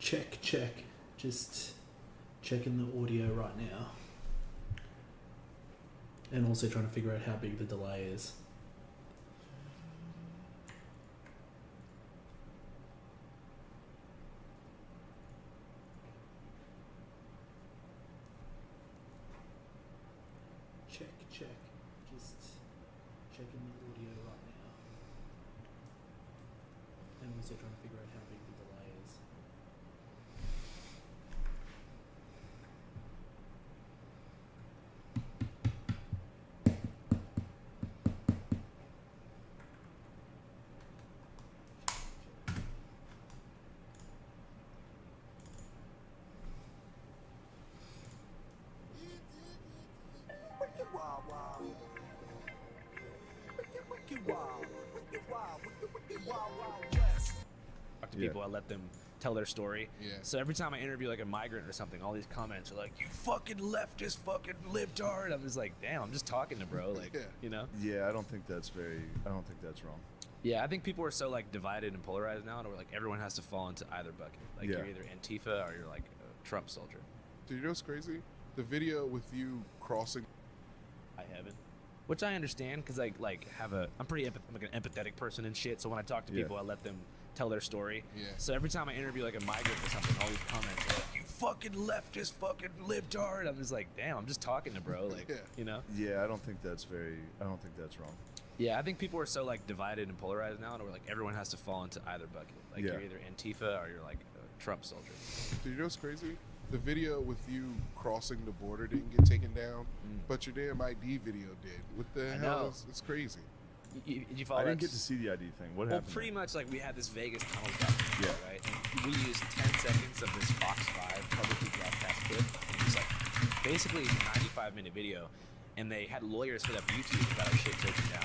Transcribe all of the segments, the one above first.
Check. Just checking the audio right now. And also trying to figure out how big the delay is. Check. Just checking the audio right now. And also trying to figure out how big the delay is. Talk to people, I let them tell their story. Yeah. So every time I interview like a migrant or something, all these comments are like, "You fucking leftist, fucking libtard." I'm just like, damn, I'm just talking to bro, like, Yeah. you know? Yeah, I don't think that's wrong. Yeah, I think people are so like divided and polarized now, and we're like everyone has to fall into either bucket. Like Yeah. you're either Antifa or you're like a Trump soldier. Do you know what's crazy? The video with you crossing. I haven't. Which I understand because I like I'm pretty I'm like an empathetic person and shit. So when I talk to people, I let them tell their story. Yeah. So every time I interview like a migrant or something, all these comments are like, "You fucking leftist, fucking libtard." I'm just like, damn, I'm just talking to bro, like, Yeah. you know? Yeah, I don't think that's wrong. Yeah, I think people are so like divided and polarized now, and we're like everyone has to fall into either bucket. Like you're either Antifa or you're like a Trump soldier. Do you know what's crazy? The video with you crossing the border didn't get taken down, but your damn ID video did. What the hell? It's crazy. Did you follow I didn't that? get to see the ID thing. What Well, happened? pretty much like we had this Vegas tunnel documentary, right? And we used 10 seconds of this Fox 5 publicly broadcast clip, and it was like basically a 95-minute video, and they had lawyers hit up YouTube about our shit taken down,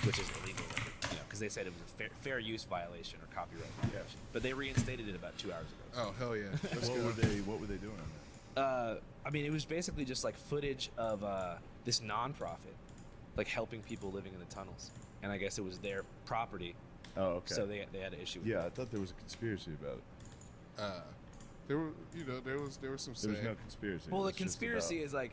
which is illegal, like, you know, because they said it was a fair use violation or copyright violation. But they reinstated it about 2 hours ago. Oh hell yeah! What were they doing on that? I mean, it was basically just like footage of this nonprofit, like helping people living in the tunnels, and I guess it was their property. Oh, okay. So they had an issue with Yeah, that. I thought there was a conspiracy about it. There were, there was some. There was no conspiracy. Well, the It's just conspiracy about- is like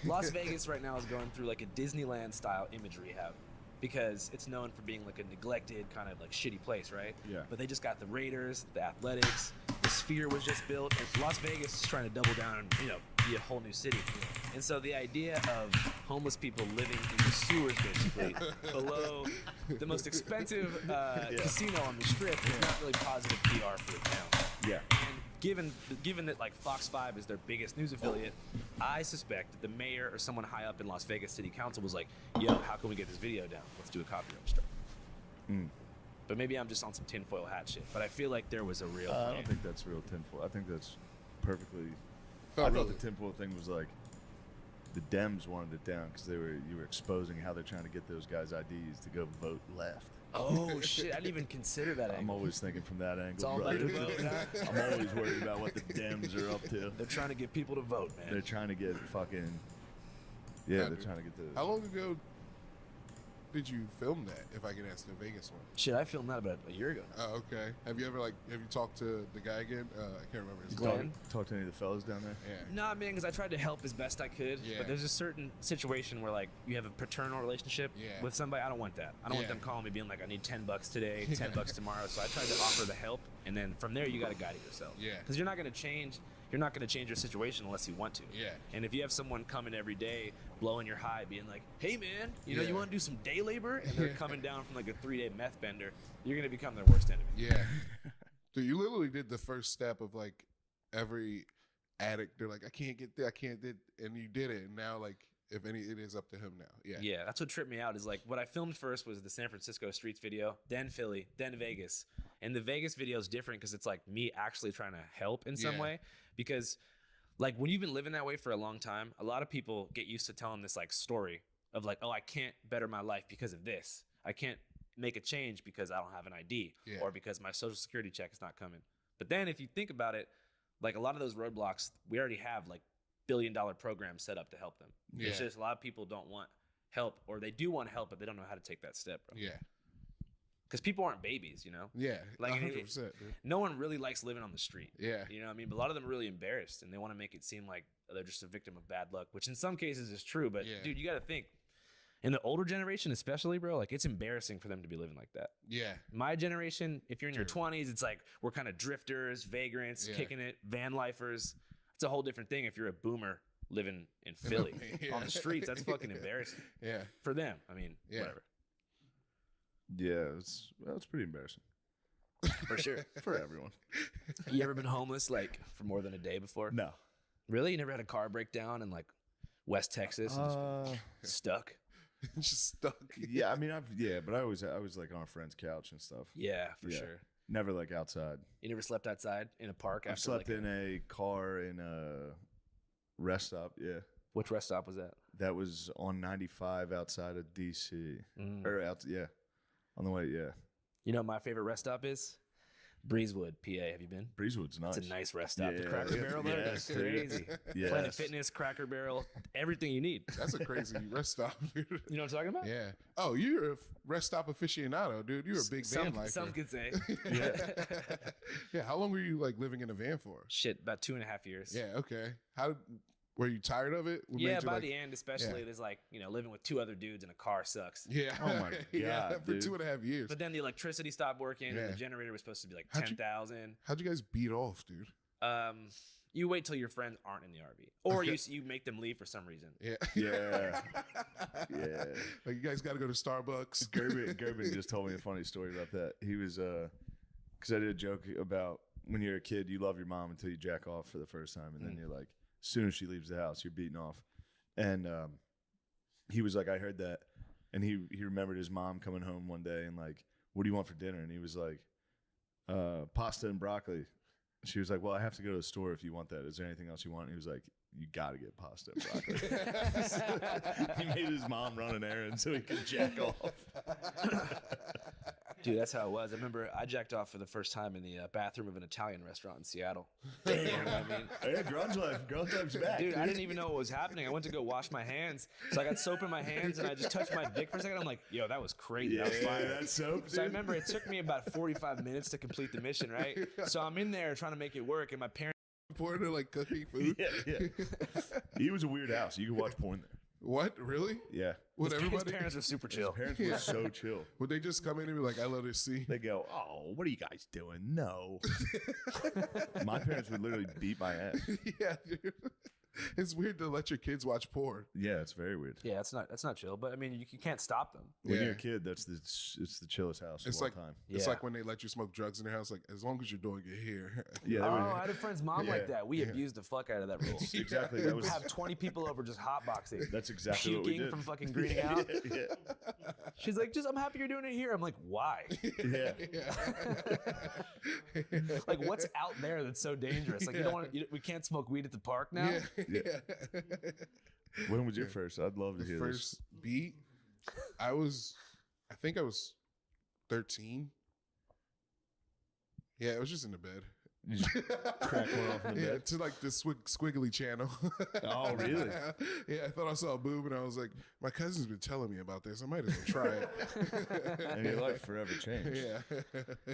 Las Vegas right now is going through like a Disneyland style image rehab because it's known for being like a neglected kind of like shitty place, right? Yeah. But they just got the Raiders, the Athletics, the Sphere was just built, and Las Vegas is trying to double down and be a whole new city. And so the idea of homeless people living in the sewers basically below the most expensive casino on the strip is not really positive PR for the town. Yeah. And given that like Fox 5 is their biggest news affiliate, I suspect that the mayor or someone high up in Las Vegas City Council was like, "Yo, how can we get this video down? Let's do a copyright strike." But maybe I'm just on some tinfoil hat shit. But I feel like there was a real. I don't think that's real tinfoil. I think that's perfectly. Felt I thought really- the tinfoil thing was like the Dems wanted it down because you were exposing how they're trying to get those guys' IDs to go vote left. Oh shit! I didn't even consider that I'm angle. always thinking from that angle. It's all about brother. the vote, huh? I'm always worried about what the Dems are up to. They're trying to get people to vote, man. They're trying to get fucking. Yeah, they're trying to get the. How long ago did you film that? If I can ask, the Vegas one. Shit, I filmed that about a year ago now. Oh, okay. Have you talked to the guy again? I can't remember his Glenn? name. Talk to any of the fellas down there. Yeah. Nah, man, because I tried to help as best I could. Yeah. But there's a certain situation where, like, you have a paternal relationship Yeah. with somebody. I don't want that. I don't want Yeah. them calling me being like, "I need $10 today, $10 tomorrow." So I tried to offer the help, and then from there, you got to guide it yourself. Yeah. Because you're not going to change. You're not going to change your situation unless you want to. Yeah. And if you have someone coming every day, blowing your high, being like, "Hey, man, you Yeah. want to do some day labor?" and they're coming down from like a 3-day meth bender, you're going to become their worst enemy. Yeah. Dude, you literally did the first step of like every addict. They're like, I can't get there, and you did it. And now, like, if any, it is up to him now. Yeah. Yeah, that's what tripped me out is like what I filmed first was the San Francisco streets video, then Philly, then Vegas. And the Vegas video is different because it's like me actually trying to help in some way. Because like when you've been living that way for a long time, a lot of people get used to telling this like story of like, "Oh, I can't better my life because of this. I can't make a change because I don't have an ID or because my social security check is not coming." But then if you think about it, like a lot of those roadblocks we already have like billion-dollar program set up to help them. Yeah. It's just a lot of people don't want help, or they do want help, but they don't know how to take that step, bro. Yeah. Because people aren't babies, you know? Yeah. Like, 100%. Dude. No one really likes living on the street. Yeah. You know what I mean? But a lot of them are really embarrassed, and they want to make it seem like they're just a victim of bad luck, which in some cases is true. But, Yeah. dude, you got to think. In the older generation especially, bro, like, it's embarrassing for them to be living like that. Yeah. My generation, if you're in your True. 20s, it's like we're kind of drifters, vagrants, Yeah. kicking it, van lifers. It's a whole different thing if you're a boomer living in Philly Yeah. on the streets. That's fucking embarrassing Yeah. for them. I mean, Yeah. whatever. Yeah, it's pretty embarrassing For sure. for everyone. You ever been homeless like for more than a day before? No. Really? You never had a car breakdown in like West Texas and just been stuck? Just stuck. Yeah, I mean, but I was like on a friend's couch and stuff. Yeah, for Yeah. sure. Never like outside. You never slept outside in a park I've after slept like in a car in a rest stop. Yeah, which rest stop was that? that was on 95 outside of DC. Mm. Or on the way. Yeah, You know what my favorite rest stop is? Breezewood, PA. Have you been? Breezewood's nice. It's a nice rest stop. The Yeah. Cracker Barrel there, Yes, that's dude. crazy. Yes. Planet Fitness, Cracker Barrel, everything you need. That's a crazy rest stop, dude. You know what I'm talking about? Yeah. Oh, you're a rest stop aficionado, dude. You're a big van lifer. Some could say. Yeah. How long were you like living in a van for? Shit, about 2.5 years. Yeah. Okay. How were you tired of it? What Yeah, made you, by like- the end, especially, yeah. there's like, living with two other dudes in a car sucks. Yeah. Oh my yeah. God, For dude. 2.5 years. But then the electricity stopped working, Yeah. and the generator was supposed to be like How'd you- 10,000. How'd you guys beat off, dude? You wait till your friends aren't in the RV, or you make them leave for some reason. Yeah. Yeah. Yeah. Like you guys got to go to Starbucks. Gerben just told me a funny story about that. He was because I did a joke about when you're a kid, you love your mom until you jack off for the first time, and then you're like, as soon as she leaves the house, you're beating off. And he was like, I heard that, and he remembered his mom coming home one day and like, what do you want for dinner? And he was like, pasta and broccoli. She was like, well, I have to go to the store if you want that. Is there anything else you want? And he was like, you got to get pasta and broccoli. He made his mom run an errand so he could jack off. Dude, that's how it was. I remember I jacked off for the first time in the bathroom of an Italian restaurant in Seattle. Damn, I mean, Hey, grunge life's back. dude, I didn't even know what was happening. I went to go wash my hands, so I got soap in my hands, and I just touched my dick for a second. I'm like, yo, that was crazy. That was fire. That's soap, So I dude. remember it took me about 45 minutes to complete the mission, right? So I'm in there trying to make it work, and my parents. Porn or like cooking food. Yeah. He was a weird house. You could watch porn there. What? Really? Yeah. Would His everybody? parents were super His chill. parents were so chill. Would they just come in and be like, "I love this scene"? They go, oh, what are you guys doing? No. My parents would literally beat my ass. Yeah, dude. It's weird to let your kids watch porn. Yeah, it's very weird. Yeah, that's not chill, but I mean, you can't stop them. When Yeah. you're a kid, it's the chillest house It's of all like time. it's Yeah. like when they let you smoke drugs in their house. Like as long as you're doing it here. Yeah, they Oh, were- I had a friend's mom like that. We abused the fuck out of that rule. exactly. We That would was have 20 people over just hotboxing. that's exactly what we Puking did. from fucking greening out. Yeah, She's like, I'm happy you're doing it here. I'm like, why? yeah. Like, what's out there that's so dangerous? Like, we can't smoke weed at the park now. Yeah. When was your first? I'd love to The hear first beat, I think I was 13. Yeah, it was just in the bed. this. You just crack one off in the Yeah, bed. to like the squiggly channel. Oh, really? Yeah, I thought I saw a boob and I was like, my cousin's been telling me about this. I might as well try it. And your life forever changed. Yeah.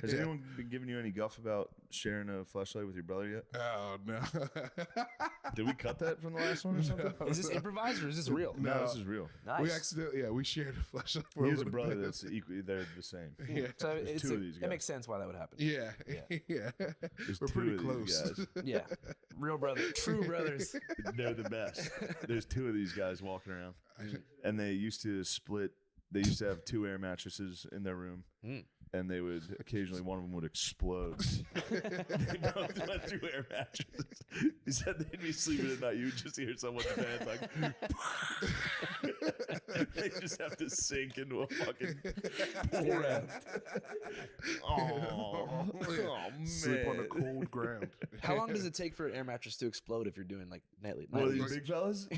Has Yeah. anyone been giving you any guff about sharing a flashlight with your brother yet? Oh, no. Did we cut that from the last one or something? Is this improvised or is this real? No, this is real. Nice. We accidentally, we shared a flashlight for He a has a little brother bit. that's equally, they're the same. Yeah. So There's two of these it guys. makes sense why that would happen. Yeah. Yeah. Yeah. There's We're two pretty of these close. guys. Yeah. Real brother. True brothers. They're the best. There's two of these guys walking around, and they used to split. They used to have two air mattresses in their room, and they would occasionally one of them would explode. They both went through air mattresses. He said they'd be sleeping at night. You would just hear someone's bed like. They just have to sink into a fucking pool raft. Oh, man. Sleep on the cold ground. How long does it take for an air mattress to explode if you're doing like nightly? One of nightly- these big fellas?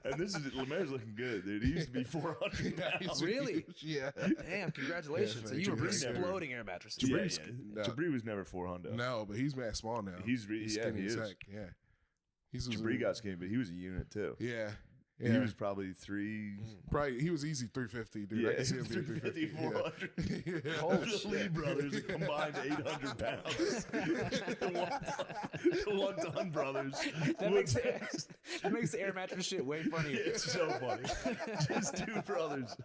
And this is Lemaire's looking good, dude. He used to be 400 pounds. Really? Huge, yeah. Damn, congratulations. Yeah, so you were Jabri never- exploding air mattresses. Yeah, Jabri's- yeah. no. Jabri was never 400. No, but he's mad small now. He's skinny he as is. heck. Yeah. Jabri got skinny, but he was a unit too. Yeah. He was probably he was easy 350, dude. Yeah, I can see him being 350, 400. Yeah. Holy shit. The Lee brothers are combined 800 pounds. the one-ton brothers. That makes the air mattress shit way funnier. It's so funny. Just two brothers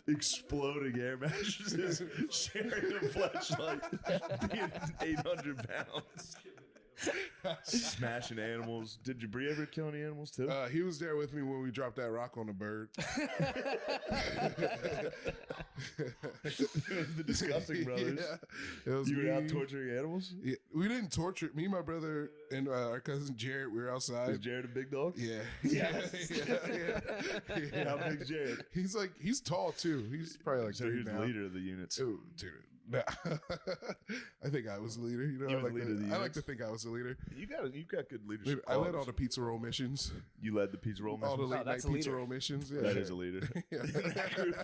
exploding air mattresses, sharing a flashlight, being 800 pounds. Smashing animals. Did Jabri ever kill any animals too? He was there with me when we dropped that rock on a bird. It was the disgusting brothers. Yeah, it was you were me. out torturing animals? Yeah, we didn't torture. Me, my brother, and our cousin Jared. We were outside. Was Jared a big dog? Yeah. Yes. Yeah. How big's Jared? He's tall too. He's probably like So three who's now. the leader of the units? Oh, dude. Nah. I think I was the leader. You know, You were the leader of the I like units? to think I was the leader. You got good leadership. I led all qualities. the pizza roll missions, You led the pizza roll all the mission. late night that's a pizza leader. roll missions. Yeah. That is a leader. Yeah. That group,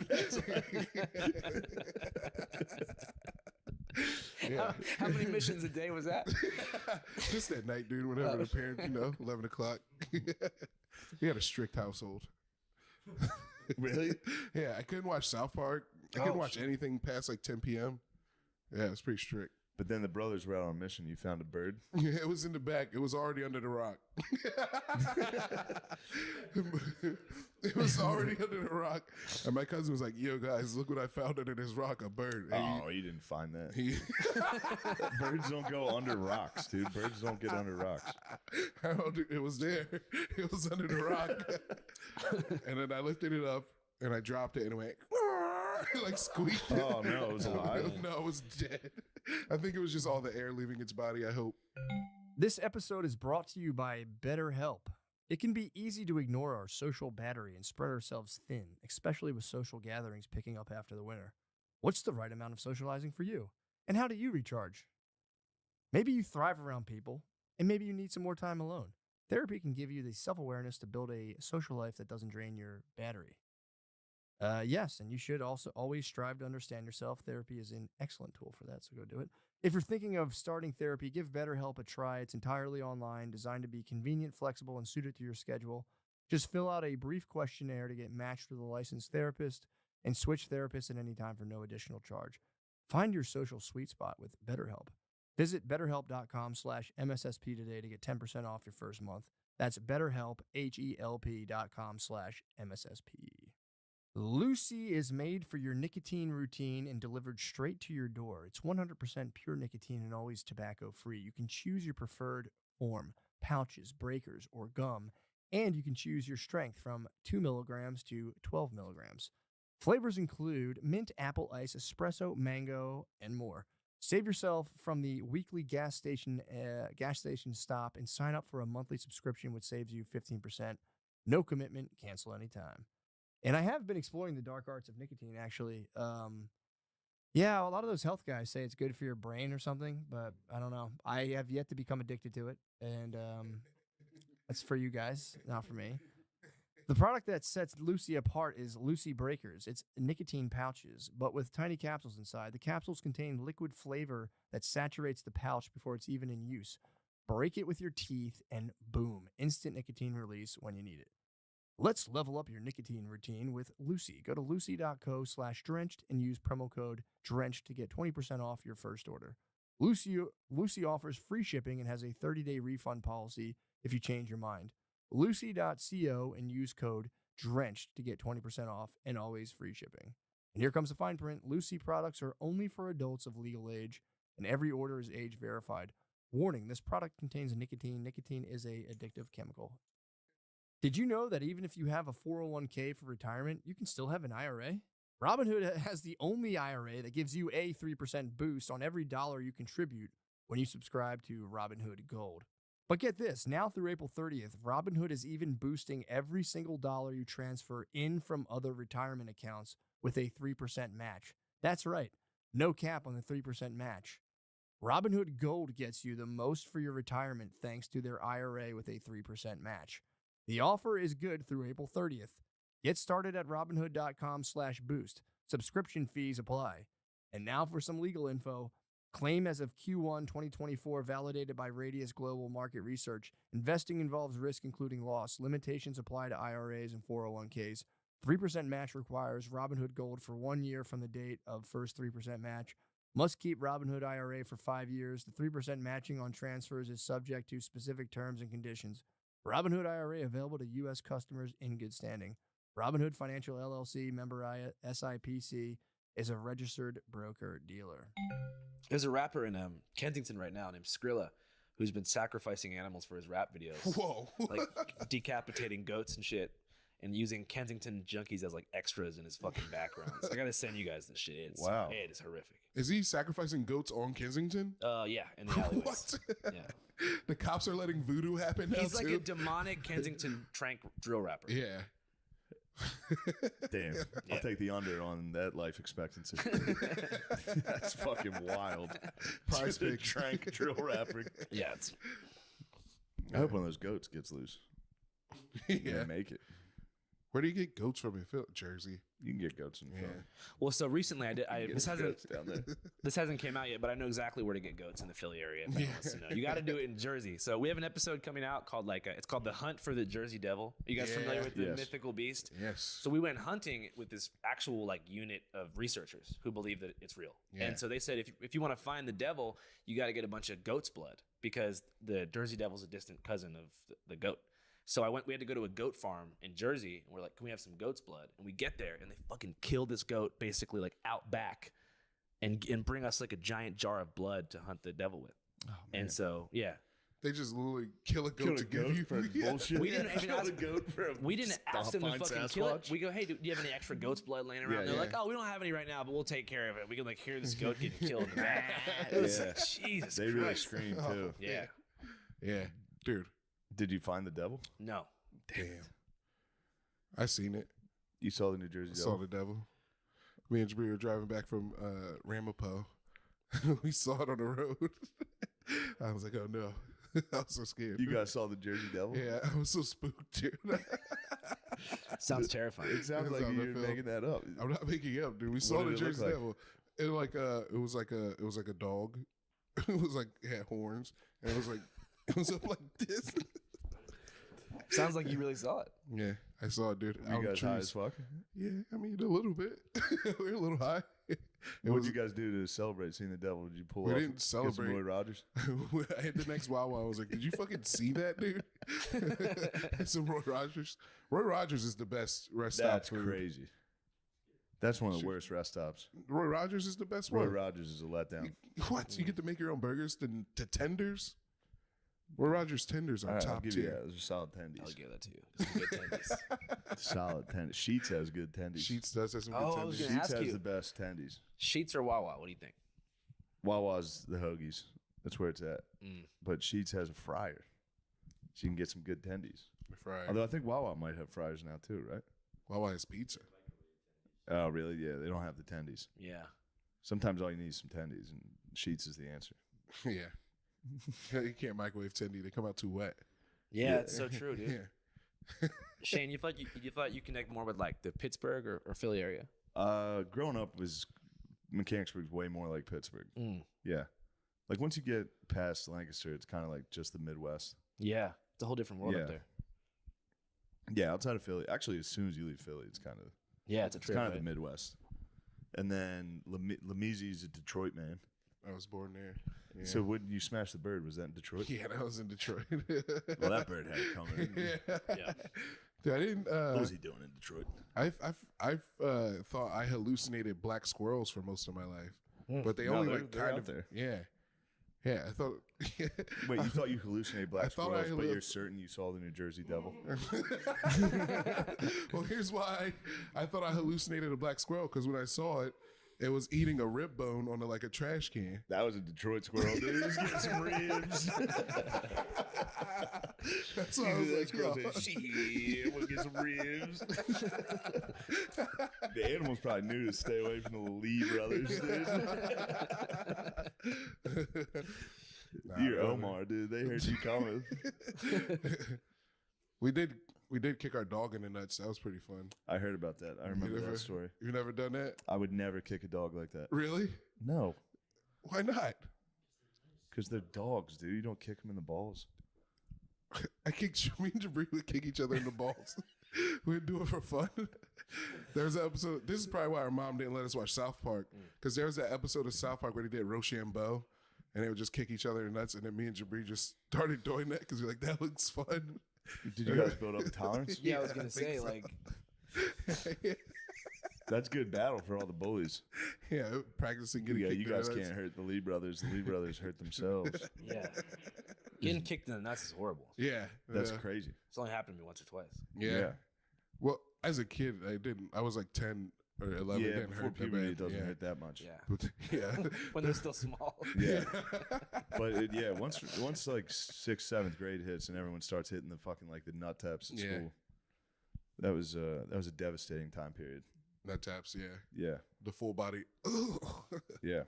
Yeah. How many missions a day was that? Just at night, dude. Whenever the parents, 11 o'clock. We had a strict household. Really? Yeah, I couldn't watch South Park. I couldn't watch anything past like 10 p.m. Yeah, it's pretty strict. But then the brothers were out on a mission. You found a bird. Yeah, it was in the back. It was already under the rock. It was already under the rock. And my cousin was like, yo, guys, look what I found under this rock, a bird. And Oh, you didn't find that. he Birds don't go under rocks, dude. Birds don't get under rocks. it was there. It was under the rock. And then I lifted it up and I dropped it and it went like squeaked. Oh, no, it was alive? No, it was dead. I think it was just all the air leaving its body, I hope. This episode is brought to you by BetterHelp. It can be easy to ignore our social battery and spread ourselves thin, especially with social gatherings picking up after the winter. What's the right amount of socializing for you? And how do you recharge? Maybe you thrive around people, and maybe you need some more time alone. Therapy can give you the self-awareness to build a social life that doesn't drain your battery. Yes, and you should also always strive to understand yourself. Therapy is an excellent tool for that, so go do it. If you're thinking of starting therapy, give BetterHelp a try. It's entirely online, designed to be convenient, flexible, and suited to your schedule. Just fill out a brief questionnaire to get matched with a licensed therapist and switch therapists at any time for no additional charge. Find your social sweet spot with BetterHelp. Visit betterhelp.com/MSSP today to get 10% off your first month. That's BetterHelp, HELP.com/MSSP. Lucy is made for your nicotine routine and delivered straight to your door. It's 100% pure nicotine and always tobacco-free. You can choose your preferred form, pouches, breakers, or gum, and you can choose your strength from 2 milligrams to 12 milligrams. Flavors include mint, apple ice, espresso, mango, and more. Save yourself from the weekly gas station stop and sign up for a monthly subscription, which saves you 15%. No commitment, cancel anytime. And I have been exploring the dark arts of nicotine, actually. Yeah, a lot of those health guys say it's good for your brain or something, but I don't know. I have yet to become addicted to it, and that's for you guys, not for me. The product that sets Lucy apart is Lucy Breakers. It's nicotine pouches, but with tiny capsules inside. The capsules contain liquid flavor that saturates the pouch before it's even in use. Break it with your teeth, and boom, instant nicotine release when you need it. Let's level up your nicotine routine with Lucy. Go to lucy.co/drenched and use promo code DRENCHED to get 20% off your first order. Lucy offers free shipping and has a 30-day refund policy if you change your mind. Lucy.co and use code DRENCHED to get 20% off and always free shipping. And here comes the fine print. Lucy products are only for adults of legal age, and every order is age verified. Warning, this product contains nicotine. Nicotine is a addictive chemical. Did you know that even if you have a 401k for retirement, you can still have an IRA? Robinhood has the only IRA that gives you a 3% boost on every dollar you contribute when you subscribe to Robinhood Gold. But get this, now through April 30th, Robinhood is even boosting every single dollar you transfer in from other retirement accounts with a 3% match. That's right, no cap on the 3% match. Robinhood Gold gets you the most for your retirement thanks to their IRA with a 3% match. The offer is good through April 30th. Get started at Robinhood.com/boost. Subscription fees apply. And now for some legal info. Claim as of Q1 2024, validated by Radius Global Market Research. Investing involves risk, including loss. Limitations apply to IRAs and 401ks. 3% match requires Robinhood Gold for 1 year from the date of first 3% match. Must keep Robinhood IRA for 5 years. The 3% matching on transfers is subject to specific terms and conditions. Robinhood IRA available to U.S. customers in good standing. Robinhood Financial LLC, member SIPC, is a registered broker-dealer. There's a rapper in Kensington right now named Skrilla who's been sacrificing animals for his rap videos. Whoa. Like decapitating goats and shit and using Kensington junkies as like extras in his fucking backgrounds. I gotta send you guys this shit. Wow. It is horrific. Is he sacrificing goats on Kensington? Yeah, in the alleyways. What? Yeah. The cops are letting voodoo happen now, He's like too? a demonic Kensington trank drill rapper. Yeah. Damn. I'll take the under on that life expectancy. That's fucking wild. Prize The pick. trank drill rapper. Yeah, it's I hope one of those goats gets loose. Yeah. Yeah. Make it. Where do you get goats from in Jersey? You can get goats in the Yeah. Philly. well. So recently, this hasn't Goats down there. came out yet, but I know exactly where to get goats in the Philly area. If anyone wants to know. You got to do it in Jersey. So we have an episode coming out called it's called The Hunt for the Jersey Devil. Are you guys Yeah. familiar with the Yes. mythical beast? Yes. So we went hunting with this actual unit of researchers who believe that it's real. Yeah. And so they said if you want to find the devil, you got to get a bunch of goat's blood because the Jersey Devil's a distant cousin of the goat. So we had to go to a goat farm in Jersey, and we're like, can we have some goat's blood? And we get there, and they fucking kill this goat basically out back, and bring us a giant jar of blood to hunt the devil with. Oh, And so they just literally kill a goat Kill a to goat give you for Yeah. bullshit. We didn't even Kill ask- a goat for a we didn't ask them to fine fucking kill it. Sasquatch. We go, hey, do you have any extra goat's blood laying around? Yeah, They're yeah. like, oh, we don't have any right now, but we'll take care of it. We can hear this goat getting killed in the back. It was Yeah. Jesus They really Christ. scream Oh. too. Yeah. Yeah. Dude. Did you find the devil? No. Damn. I seen it. You saw the New Jersey I devil? saw the devil. Me and Jabri were driving back from Ramapo. We saw it on the road. I was like, oh no. I was so scared. You guys saw the Jersey devil? Yeah, I was so spooked, dude. Sounds terrifying. It sounds It's like on the you're film. making that up. I'm not making it up, dude. We saw did the it look Jersey like? Devil. It it was like a dog. It had horns, and it was up like this. Sounds like you really saw it. Yeah, I saw it, dude. You Out in guys high trees. as fuck? Yeah, I mean a little bit. We were a little high. What did you guys do to celebrate seeing the devil? Did you pull We off? didn't get some celebrate. Roy Rogers? I hit the next Wawa. I was like, "Did you fucking see that, dude?" Some Roy Rogers. Roy Rogers is the best rest stop. That's food. crazy. That's one of the Shit. worst rest stops. Roy Rogers is the best Roy one. Rogers is a letdown. What? You get to make your own burgers to tenders? Roy Rogers tenders are All right, I'll top give you tier. that. Those are solid I'll tendies. give that to you. This is good tendies. Solid tendies. Sheets has good tendies. Sheets does have some good Oh, I tenders. was gonna Sheets ask has you. the best tendies. Sheets or Wawa? What do you think? Wawa's the hoagies. That's where it's at. Mm. But Sheets has a fryer. So you can get some good tendies. Fried. Although I think Wawa might have fryers now too, right? Wawa has pizza. Oh, really? Yeah, they don't have the tendies. Yeah. Sometimes all you need is some tendies, and Sheets is the answer. Yeah. You can't microwave tendy. They come out too wet. Yeah, it's so true, dude. Yeah. Shane, you thought you connect more with the Pittsburgh or Philly area? Growing up Mechanicsburg's way more like Pittsburgh. Mm. Yeah. Like once you get past Lancaster, it's kind of like just the Midwest. Yeah, it's a whole different world Yeah. up there. Yeah, outside of Philly. Actually, as soon as you leave Philly, it's kind of Yeah, it's a trip. kind of right? the Midwest. And then Lamizzi's a Detroit man. I was born there. Yeah. So when you smash the bird, was that in Detroit? Yeah, that was in Detroit. Well, that bird had it coming. Yeah. Yeah. Dude, I didn't. What was he doing in Detroit? I've thought I hallucinated black squirrels for most of my life, but they No, only they're- like they're kind out of there. Yeah, yeah. I thought. Wait, you thought you hallucinated black I thought I squirrels, but you're halluc- certain you saw the New Jersey Devil? Well, here's why I thought I hallucinated a black squirrel, because when I saw it, it was eating a rib bone on a trash can. That was a Detroit squirrel, dude. He was getting some ribs. That's why I was like, squirrel yo. said, shit, we'll get some ribs. The animals probably knew to stay away from the Lee brothers, dude. Nah, You're brother. Omar, dude. They heard you coming. We did kick our dog in the nuts. That was pretty fun. I heard about that. I remember never- that story. You've never done that? I would never kick a dog like that. Really? No. Why not? Because they're dogs, dude. You don't kick them in the balls. I kicked me and Jabri would kick each other in the balls. We'd do it for fun. There's an episode. This is probably why our mom didn't let us watch South Park, because there was that episode of South Park where they did Rochambeau, and they would just kick each other in nuts. And then me and Jabri just started doing that because we're like, that looks fun. Did you guys build up tolerance? Yeah, I was gonna think say so. like That's good battle for all the bullies. Yeah, practicing getting Yeah, kicked you in the guys nuts. can't hurt the Lee brothers. The Lee brothers hurt themselves. yeah, getting kicked in the nuts is horrible. Yeah, That's yeah. crazy. It's only happened to me once or twice. Yeah. Well, as a kid, I didn't. I was like 10 or 11. It Yeah, didn't before hurt that puberty, bad. it doesn't yeah. hurt that much. Yeah, But, yeah. when they're still small. Yeah. But once like 6th, 7th grade hits and everyone starts hitting the fucking like the nut taps at Yeah. school, that was a devastating time period. Nut taps, yeah. Yeah, The full body. yeah.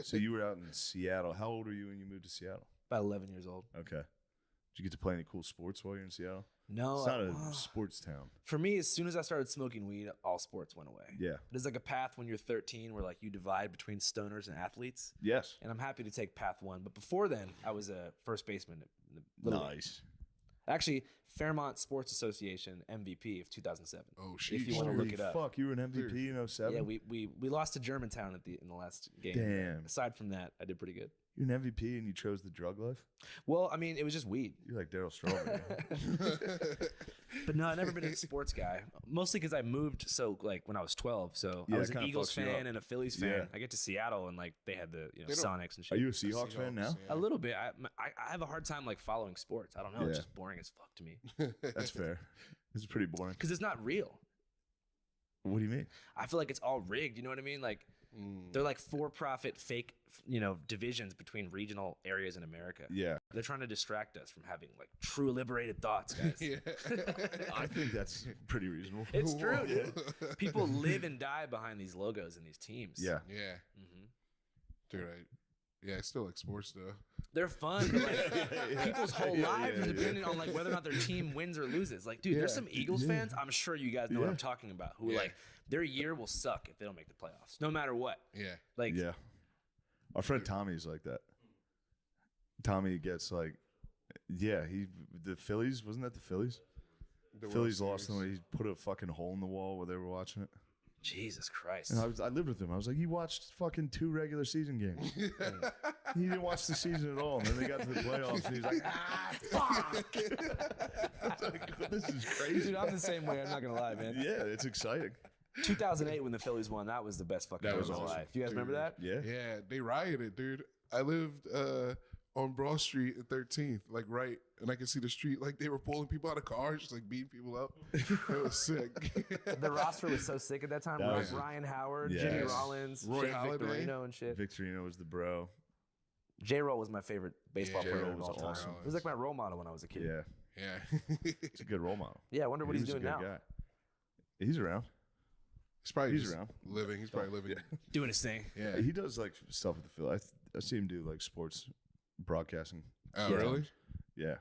So you were out in Seattle. How old were you when you moved to Seattle? About 11 years old. Okay. Did you get to play any cool sports while you're in Seattle? No, It's not a sports town. for me, as soon as I started smoking weed, all sports went away. Yeah. There's like a path when you're 13 where like you divide between stoners and athletes, Yes. and I'm happy to take path one. But before then, I was a first baseman. In the Little League. Nice. Actually, Fairmont Sports Association MVP of 2007. Oh, shit. If you wanna Holy look it up. Fuck, you were an MVP in 07? Yeah, we lost to Germantown in the last game. Damn. Aside from that, I did pretty good. You're an MVP and you chose the drug life? Well, I mean, it was just weed. You're like Daryl Strawberry. But no, I've never been a sports guy. Mostly because I moved when I was 12. So Yeah, I was it an kinda Eagles fucks you up. fan and a Phillies fan. Yeah. I get to Seattle and like they had the They don't- Sonics and shit. Are you a Seahawks fan now? A little bit. I have a hard time like following sports. I don't know. It's Yeah. just boring as fuck to me That's fair. This is pretty boring. because it's not real. What do you mean? I feel like it's all rigged. You know what I mean? Like they're like for-profit fake, divisions between regional areas in America. Yeah. They're trying to distract us from having like true liberated thoughts, guys. Yeah. I think that's pretty reasonable. It's true, dude. People live and die behind these logos and these teams. Yeah. Yeah. hmm Dude, I still like sports, though. They're fun, but like people's whole Yeah, lives yeah, are yeah. dependent on like whether or not their team wins or loses. Like, dude, there's Yeah, some Eagles yeah. fans. I'm sure you guys know what Yeah. I'm talking about. Who Yeah. like their year will suck if they don't make the playoffs, no matter what. Yeah. Like, Yeah. Our friend Tommy's like that. Tommy gets like, the Phillies, wasn't that the Phillies? The World Phillies lost Series. them. He put a fucking hole in the wall while they were watching it. Jesus Christ. And I lived with him. I was like, he watched fucking 2 regular season games. He didn't watch the season at all. And then they got to the playoffs and he's like, fuck. I was like, this is crazy. Dude, I'm the same way. I'm not gonna lie, man. Yeah, it's exciting. 2008 when the Phillies won, that was the best fucking That game was of my awesome. life. You guys Dude. remember that? Yeah. Yeah, they rioted, dude. I lived on Broad Street at 13th, like right, and I could see the street, like they were pulling people out of cars, just like beating people up. It was sick. The roster was so sick at that time. That Like was- Ryan Howard, Yes. Jimmy Rollins, Roy Jake Halladay. Victorino and shit. Victorino was the bro. J-Roll was my favorite baseball Yeah, player J-Roll of was all time. awesome. He was like my role model when I was a kid. Yeah. Yeah. He's a good role model. Yeah, I wonder what he's a doing good now. guy. He's around. He's He's around. living. He's probably living. Doing his thing. Yeah. He does like stuff with the Phillies. I see him do like sports broadcasting. Oh, Yeah. really? Yeah.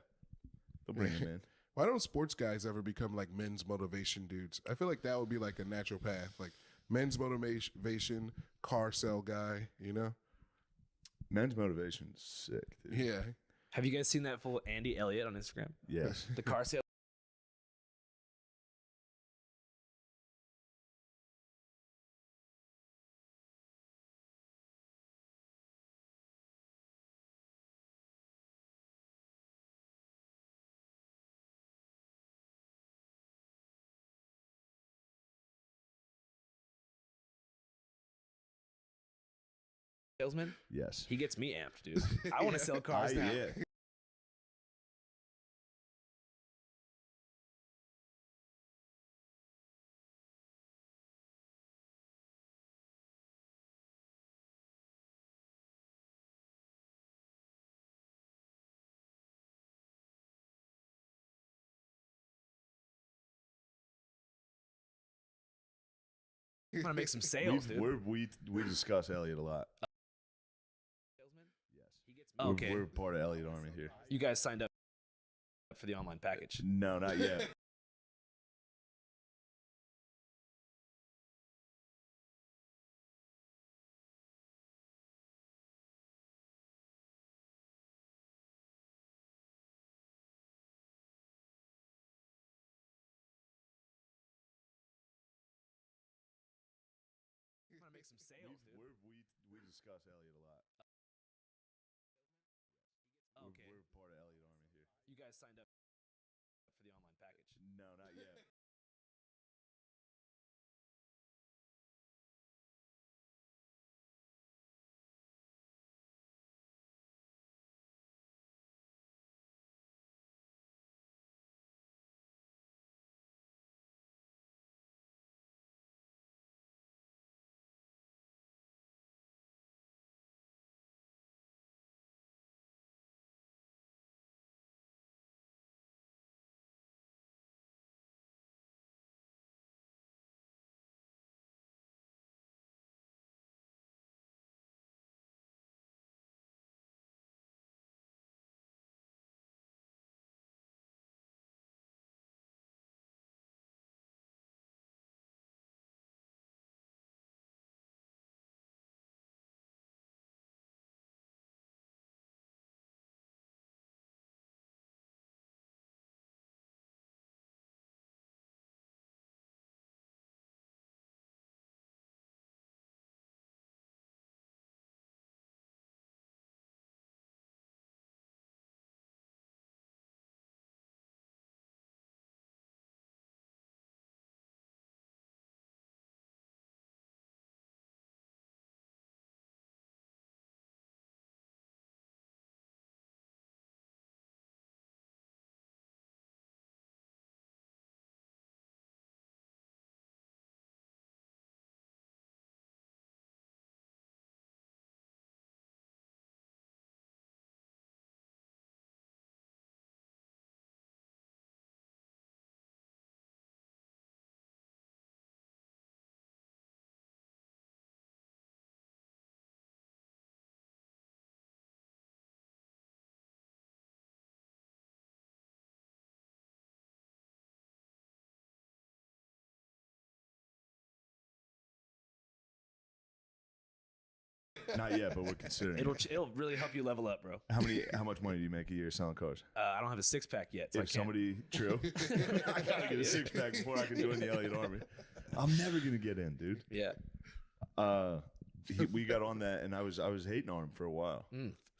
They'll bring him in. Why don't sports guys ever become like men's motivation dudes? I feel like that would be like a natural path. Like men's motivation, car sell guy, you know? Men's motivation is sick, dude. Yeah. Have you guys seen that full Andy Elliott on Instagram? Yes. The car sale. Salesman. Yes. He gets me amped, dude. I want to sell cars now. Yeah. I'm gonna make some sales, dude. We discuss Elliot a lot. Salesman. Yes. He gets me. Okay. We're part of Elliot Army here. You guys signed up for the online package. No, not yet. make some sales, dude. We discuss Elliot a lot. Okay. We're part of Elliot Army here. You guys signed up for the online package. No, not yet. Not yet, but we're considering. It'll really help you level up, bro. How much money do you make a year selling cars? I don't have a 6-pack yet. So If somebody true, I gotta get a 6-pack before I can join the Elliot Army. I'm never gonna get in, dude. Yeah. We got on that, and I was hating on him for a while.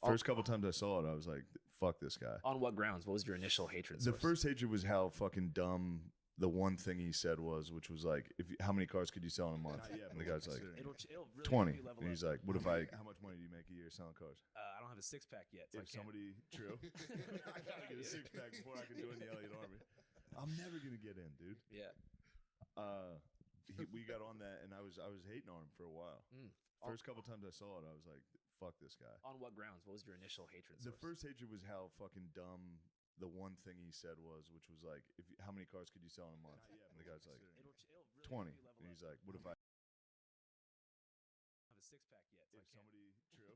First couple times I saw it, I was like, "Fuck this guy." On what grounds? What was your initial hatred? The source? first hatred was how fucking dumb the one thing he said was, which was like, how many cars could you sell in a month? And the guy's like, It'll really 20. help you level And he's up. like, how much money do you make a year selling cars? I don't have a 6-pack yet. So If somebody true, I gotta get a 6-pack before I can join the Elliot Army. I'm never gonna get in, dude. Yeah. We got on that, and I was hating on him for a while. First couple times I saw it, I was like, "Fuck this guy." On what grounds? What was your initial hatred? The source? first hatred was how fucking dumb the one thing he said was, which was like, how many cars could you sell in a month? And the guy's like, It'll really 20. help you level And he's up. like, what if I have a 6-pack yet? So if somebody true?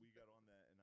We got on that, and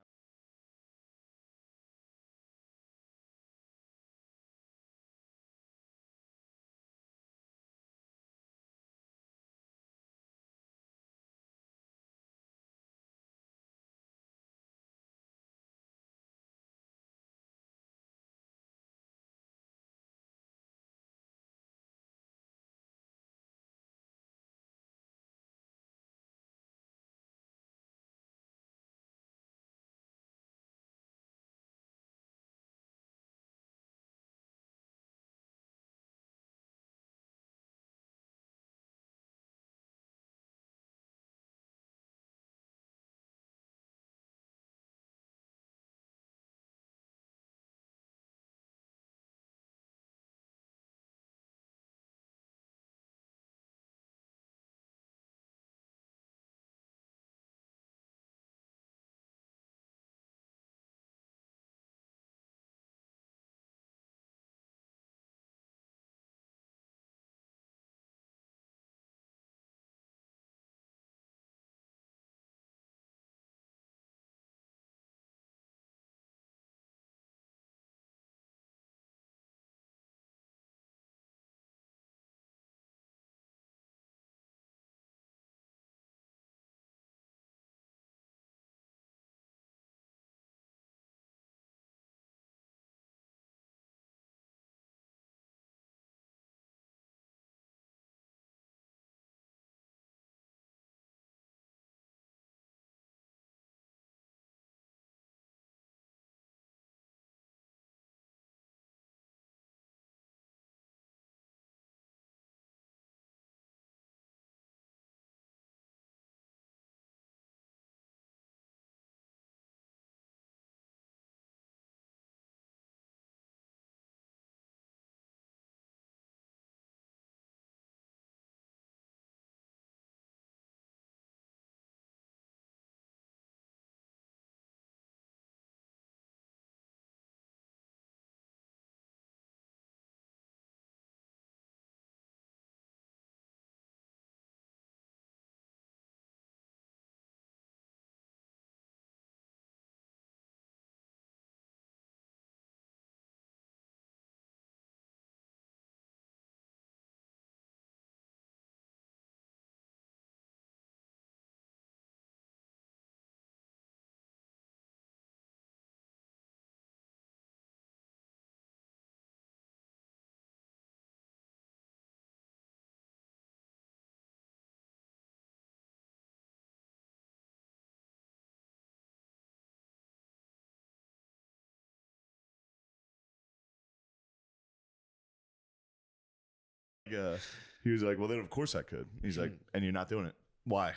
he was like, well, then of course I could. He's like, and you're not doing it. Why?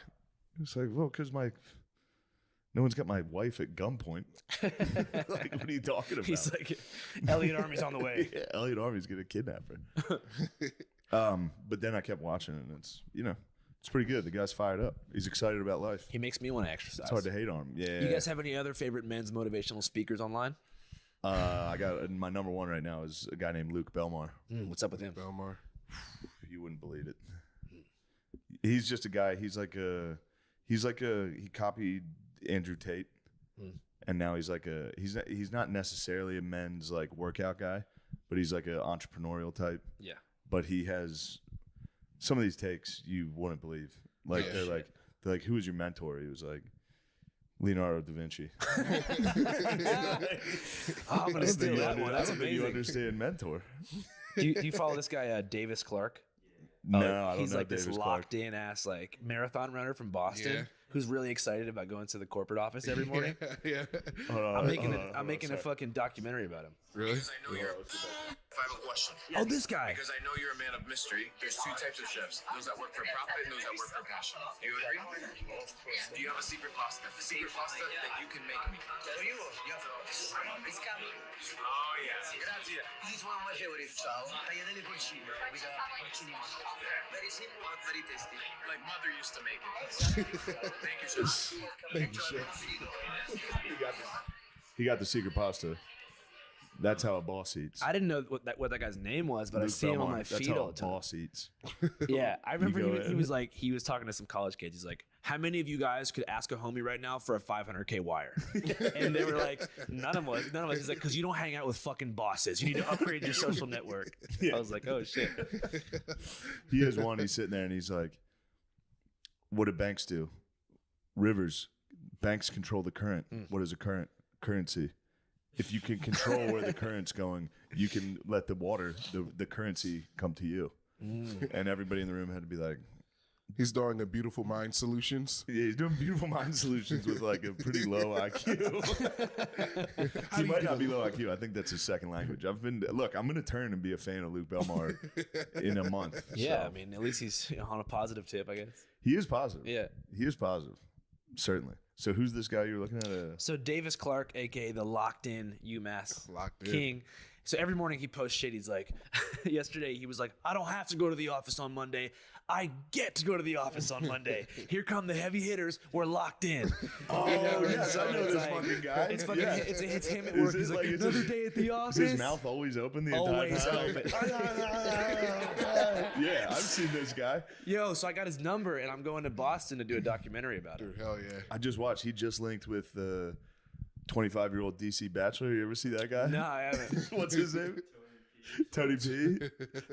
It's like, well, because no one's got my wife at gunpoint. Like, what are you talking about? He's like, Elliot Army's on the way. Yeah, Elliot Army's gonna kidnap her. But then I kept watching it, and it's pretty good. The guy's fired up. He's excited about life. He makes me want to exercise. It's hard to hate on him. Yeah. You guys have any other favorite men's motivational speakers online? I got my number one right now is a guy named Luke Belmar. What's up with him? Belmar. You wouldn't believe it. He's just a guy. He copied Andrew Tate, and now he's not necessarily a men's like workout guy, but he's like an entrepreneurial type. Yeah. But he has some of these takes you wouldn't believe. Like they're like, who was your mentor? He was like, Leonardo da Vinci. I'm gonna steal that one. That's I don't think you amazing. understand mentor. Do you follow this guy, Davis Clark? No, I don't He's know like Davis this Clark. locked in ass like marathon runner from Boston Yeah. who's really excited about going to the corporate office every morning. Yeah. I'm making a fucking documentary about him. Really? Because I know you're. If I have a question. Oh, this guy. Because I know you're a man of mystery. There's two types of chefs: those that work for profit and those that work for passion. Do you agree? Of course. Do you have a secret pasta? The secret pasta that you can make me. For you? Yeah. It's coming. Oh yeah. Grazie. This is one of my favorites. Ciao. Tagliatelle porcini. With porcini mustard. Very simple but very tasty. Like mother used to make it. Thank you, chef. Thank you, chef. He got the secret pasta. That's how a boss eats. I didn't know what that guy's name was, but I Luke see him on Belmar. my That's feed how all a the time. boss eats. Yeah, I remember go he was talking to some college kids. He's like, "How many of you guys could ask a homie right now for a 500K wire?" And they were like, "None of us." He's like, "Because you don't hang out with fucking bosses. You need to upgrade your social network." I was like, "Oh shit." He has one. He's sitting there and he's like, "What do banks do? Rivers. Banks control the current. What is a current? Currency. If you can control where the current's going, you can let the water, the currency, come to you." And everybody in the room had to be like, He's doing a Beautiful Mind Solutions. yeah, he's doing beautiful mind solutions with like a pretty low IQ. He might not be low IQ. I think that's his second language. I'm going to turn and be a fan of Luke Belmar in a month. Yeah, So. I mean, at least he's on a positive tip, I guess. He is positive. Yeah. He is positive. Certainly. So who's this guy you're looking at? So Davis Clark, aka the locked in UMass Locked in. king. So every morning he posts shit. He's like, yesterday he was like, "I don't have to go to the office on Monday. I get to go to the office on Monday. Here come the heavy hitters. We're locked in." Oh, yes, I know it's this fucking guy. It's fucking. Yeah. It's him at Is work. it He's like, is another his- day at the office. Is his mouth always open the Always entire time? open. Yeah, I've seen this guy. Yo, so I got his number and I'm going to Boston to do a documentary about him. Dude, hell yeah. I just watched. He just linked with the 25-year-old DC Bachelor. You ever see that guy? No, I haven't. What's his name? Tony P.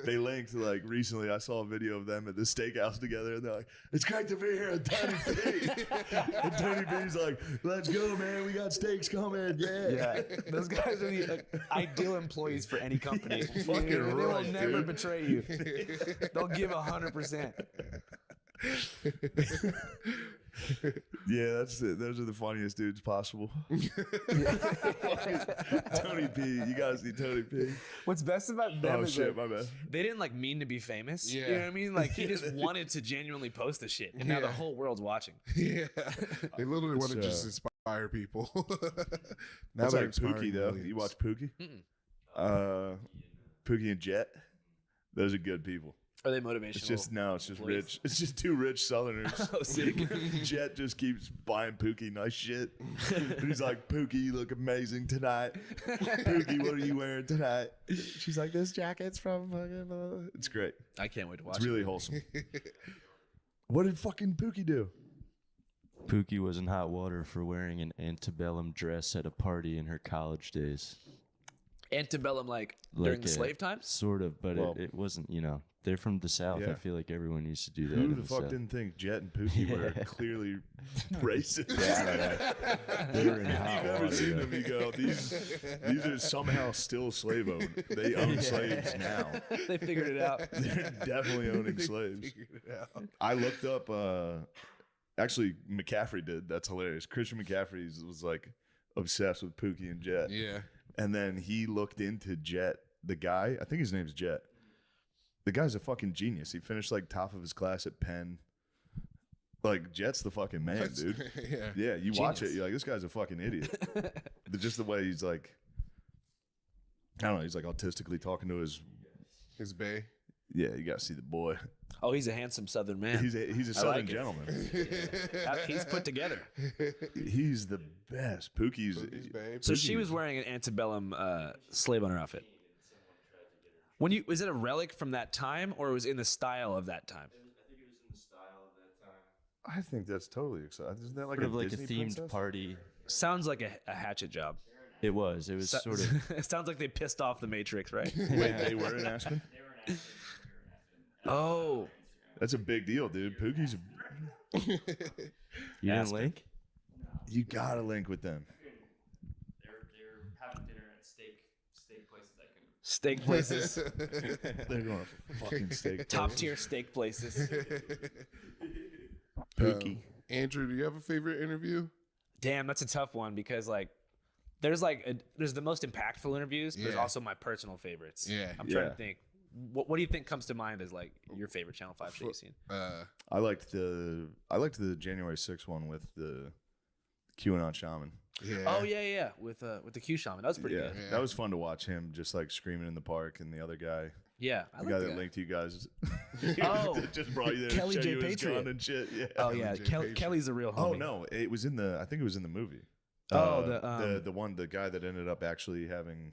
They linked like recently. I saw a video of them at the steakhouse together, and they're like, "It's great to be here at Tony P." And Tony P's like, "Let's go, man. We got steaks coming." Yeah. Yeah, those guys are the ideal employees for any company. Fucking They will right, never dude. betray you. They'll give 100%. Yeah, that's it. Those are the funniest dudes possible. Tony P. You gotta see Tony P. What's best about them Oh is shit, like, my bad. they didn't like mean to be famous. Yeah. You know what I mean? Like he just wanted to genuinely post the shit, and now the whole world's watching. Yeah. They literally want to It's, just inspire people. Now That's they're like inspiring Pookie though. millions. You watch Pookie? Pookie and Jet. Those are good people. Are they motivational? It's just it's just employees. rich. It's just two rich Southerners. Oh, sick. Jet just keeps buying Pookie nice shit. And he's like, "Pookie, you look amazing tonight. Pookie, what are you wearing tonight?" She's like, "This jacket's from fucking." It's great. I can't wait to watch. It's really wholesome. What did fucking Pookie do? Pookie was in hot water for wearing an antebellum dress at a party in her college days. Antebellum, like during the slave times. Sort of, but Well- it wasn't, they're from the South. Yeah. I feel like everyone used to do that. Who in the fuck South. didn't think Jet and Pookie were clearly racist? They were in hot You've never water. seen yeah. them. You go, these are somehow still slave owned. They own slaves now. They figured it out. They're definitely owning slaves. I looked up. Actually, McCaffrey did. That's hilarious. Christian McCaffrey was like obsessed with Pookie and Jet. Yeah. And then he looked into Jet, the guy. I think his name's Jet. the guy's a fucking genius. He finished like top of his class at Penn. Like Jet's the fucking man, dude. Yeah, you watch it, you're like, this guy's a fucking idiot. But just the way he's like, I don't know, he's like autistically talking to his bae. Yeah, you gotta see the boy. Oh, he's a handsome Southern man. He's a Southern gentleman. He's put together. He's the best. Pookie's bae. So she was wearing an antebellum slave owner outfit. Was it a relic from that time, or it was in the style of that time? I think that's totally exciting. Isn't that like Sort of like Disney a themed princess? party. Sounds like a hatchet job. It was sort of. It sounds like they pissed off the Matrix, right? Wait, they were in Aspen? Oh, That's a big deal, dude. Pookie's. You didn't link? You gotta link with them. They're having dinner at steak places I couldn't. steak places, They're going to fucking steak. top tier steak places. Pookie. Andrew, do you have a favorite interview? Damn, that's a tough one because there's the most impactful interviews, but there's Yeah. also my personal favorites. Yeah. I'm trying Yeah. to think. What do you think comes to mind as like your favorite Channel 5 show you've seen? I liked the January 6th one with the QAnon shaman. Yeah. Oh yeah, with the Q shaman. That was pretty good. Yeah. That was fun to watch him just like screaming in the park, and the other guy, Yeah, I the like guy that. that linked you guys, Oh. that just brought you there, Kelly to show J. you his Patriot. gun and shit. Yeah. Oh yeah, J. Patriot. Kelly's a real homie. Oh no, it was I think it was in the movie. Oh, the guy that ended up actually having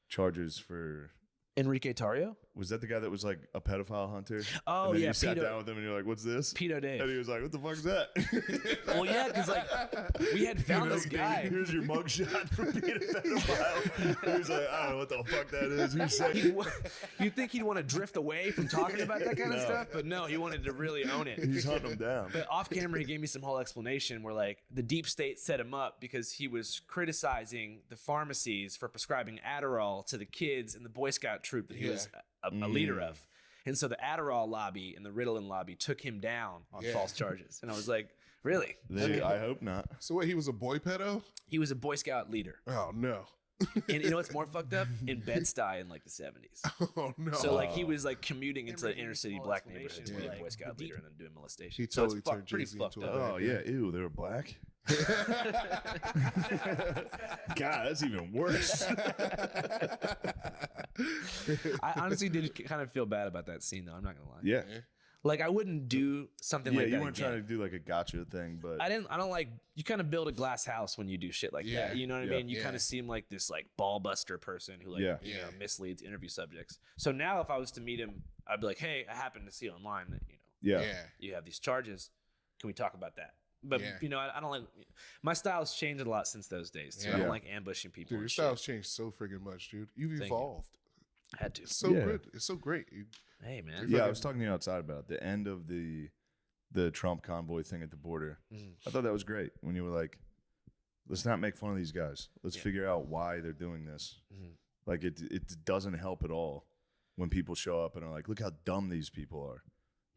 charges for. Enrique Tarrio. Was that the guy that was like a pedophile hunter? Oh, and then yeah, you sat pedo- down with him and you're like, "What's this?" Pedo Dave. And he was like, "What the fuck is that?" Well, yeah, because like we had found this guy. Here's your mugshot for being a pedophile. And he's like, "I don't know what the fuck that is." Who said it? You'd think he'd want to drift away from talking about that kind of stuff, but no, he wanted to really own it. He's hunting him down. But off camera, he gave me some whole explanation where like the deep state set him up because he was criticizing the pharmacies for prescribing Adderall to the kids in the Boy Scout troop that he was a leader of. And so the Adderall lobby and the Ritalin lobby took him down on false charges. And I was like, really? I hope not. So what? He was a boy pedo? He was a Boy Scout leader. Oh no. And you know what's more fucked up? In Bed-Stuy in like the 70s. Oh no. So like he was like commuting into inner city black neighborhoods to be a Boy Scout leader and then doing molestation. He So it's totally turned pretty Jay-Z fucked into a up. Oh yeah, ew, they were black. God, that's even worse. I honestly did kind of feel bad about that scene though. I'm not gonna lie. Yeah, Like I wouldn't do something yeah. like that. You weren't again. trying to do like a gotcha thing, but I don't like. You kind of build a glass house when you do shit like Yeah. that. You know what I Yeah. mean? You Yeah. kind of seem like this like ball buster person who like Yeah. you know, Yeah. misleads interview subjects. So now if I was to meet him, I'd be like, hey, I happened to see online that yeah. Yeah. you have these charges. Can we talk about that? But Yeah. you know, I don't like. My style's changed a lot since those days too. Yeah. I don't Yeah. like ambushing people. Dude, your and shit. style's changed so friggin' much, dude. You've you. evolved. I had to. It's so Yeah. good. It's so great. Hey man. Yeah, I was talking to you outside about it. The end of the Trump convoy thing at the border. I thought that was great when you were like, let's not make fun of these guys. Let's figure out why they're doing this. Like it doesn't help at all when people show up and are like, look how dumb these people are.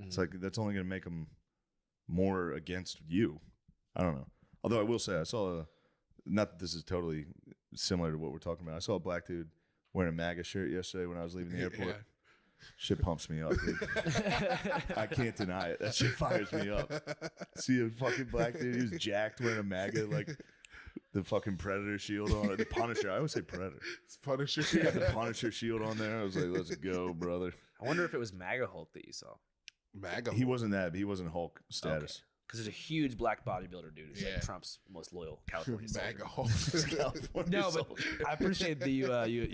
It's like that's only going to make them more against you. I don't know. Although I will say I saw not that this is totally similar to what we're talking about. I saw a black dude wearing a MAGA shirt yesterday when I was leaving the airport. Yeah. Shit pumps me up, dude. I can't deny it. That shit fires me up. See a fucking black dude, he was jacked wearing a MAGA, like the fucking Predator shield on it. The Punisher. I always say Predator. It's Punisher. The Punisher shield on there. I was like, let's go, brother. I wonder if it was MAGA Hulk that you saw. MAGA. He wasn't that, but he wasn't Hulk status. Because there's a huge black bodybuilder dude who's Yeah. like Trump's most loyal California soldier. MAGA Hulk. California No, but soldier. I appreciate that you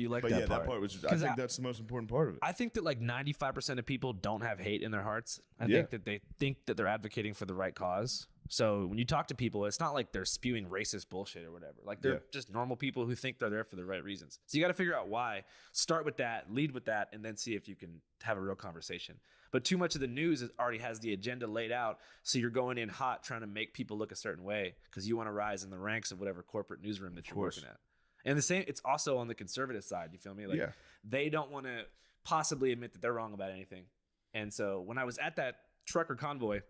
like But that yeah, part. that part was. I 'Cause think that's the most important part of it. I think that like 95% of people don't have hate in their hearts. I Yeah. think that they think that they're advocating for the right cause. So when you talk to people, it's not like they're spewing racist bullshit or whatever. Like they're Yeah. just normal people who think they're there for the right reasons. So you got to figure out why. Start with that, lead with that, and then see if you can have a real conversation. But too much of the news already has the agenda laid out. So you're going in hot trying to make people look a certain way because you want to rise in the ranks of whatever corporate newsroom that you're course. working at. And the same, it's also on the conservative side. You feel me? Like Yeah. they don't want to possibly admit that they're wrong about anything. And so when I was at that trucker convoy,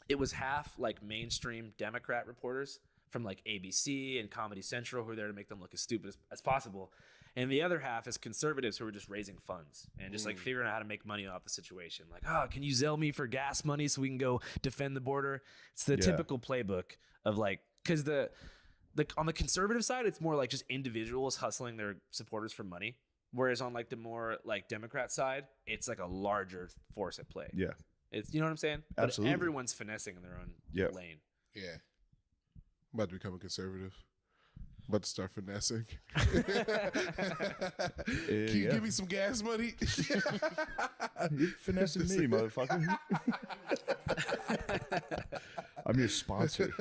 it was half like mainstream Democrat reporters from like ABC and Comedy Central who are there to make them look as stupid as possible. And the other half is conservatives who are just raising funds and just like figuring out how to make money off the situation. Like, oh, can you Zelle me for gas money so we can go defend the border? It's the typical playbook of like, because on the conservative side, it's more like just individuals hustling their supporters for money. Whereas on like the more like Democrat side, it's like a larger force at play. Yeah. It's, you know what I'm saying? Absolutely. But everyone's finessing in their own lane. Yeah. I'm about to become a conservative. About to start finessing. Can you give me some gas money? You're finessing me, motherfucker. I'm your sponsor.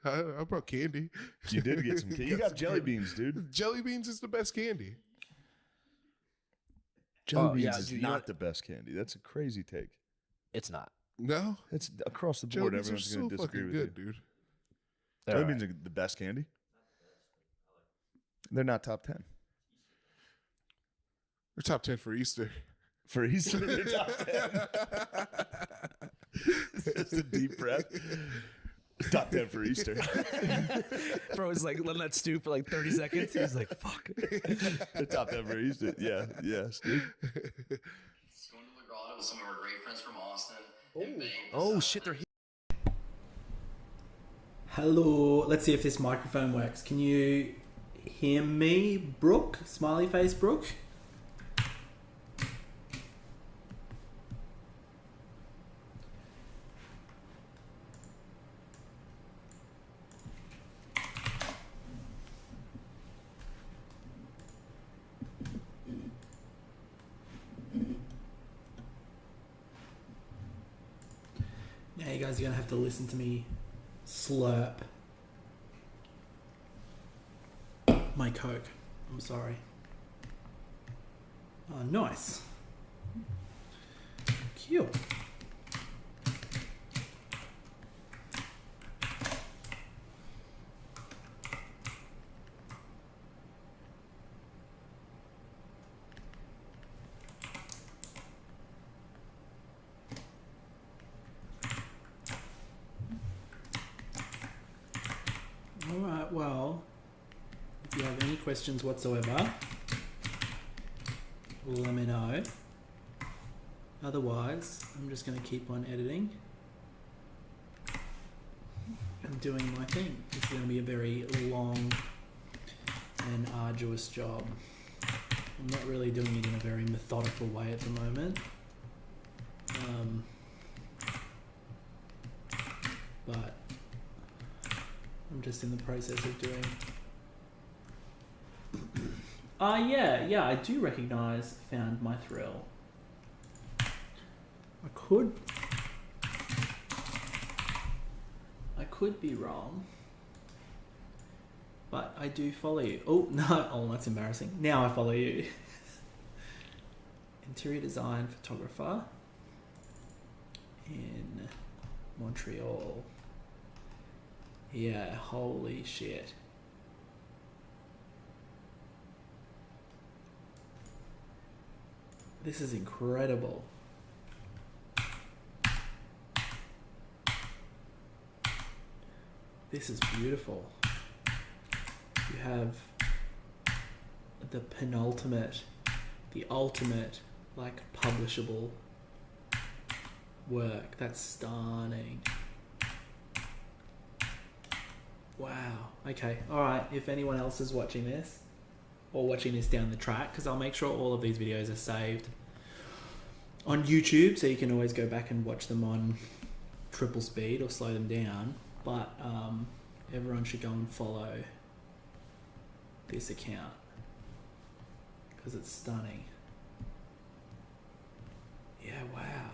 I brought candy. You did get some candy. You got jelly beans, dude. Jelly beans is the best candy. Jelly beans is not the best candy. That's a crazy take. It's not. No? It's across the Jelly board. beans Everyone's are going so to disagree fucking with good, you. dude. Jelly beans are the best candy? They're not top 10. They're top 10 for Easter. For Easter, they're top 10. It's just a deep breath. Top 10 for Easter. Bro was like letting that stew for like 30 seconds. He was like, fuck. The top 10 for Easter. Yeah, yes, dude. Going to the grotto with some of our great friends from Austin. Oh, shit, they're here. Hello. Let's see if this microphone works. Can you hear me, Brooke? Smiley face, Brooke? Now you guys are going to have to listen to me slurp my Coke. I'm sorry. Oh, nice. Cute. Alright, well, if you have any questions whatsoever, let me know. Otherwise, I'm just going to keep on editing and doing my thing. It's going to be a very long and arduous job. I'm not really doing it in a very methodical way at the moment. But I'm just in the process of doing. Yeah, I do recognize Found My Thrill. I could be wrong, but I do follow you. Oh no! Oh, that's embarrassing. Now I follow you. Interior design photographer in Montreal. Yeah, holy shit. This is incredible. This is beautiful. You have the penultimate, the ultimate, like, publishable work. That's stunning. Wow. Okay. All right. If anyone else is watching this or watching this down the track, because I'll make sure all of these videos are saved on YouTube, so you can always go back and watch them on triple speed or slow them down. But everyone should go and follow this account because it's stunning. Yeah. Wow.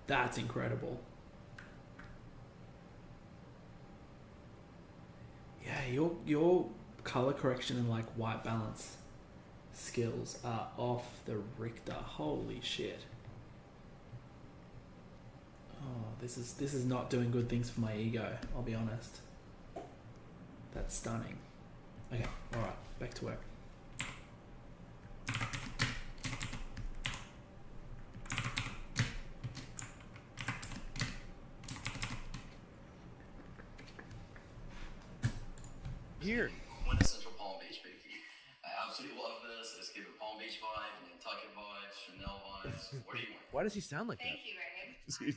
That's incredible. Yeah, your color correction and like white balance skills are off the Richter. Holy shit. Oh, this is not doing good things for my ego, I'll be honest. That's stunning. Okay, alright, back to work. here. Quintessential Palm Beach, baby. I absolutely love this. It's giving Palm Beach vibe, Nantucket vibes, Chanel vibes. What do you want? Why does he sound like that? Thank you, babe.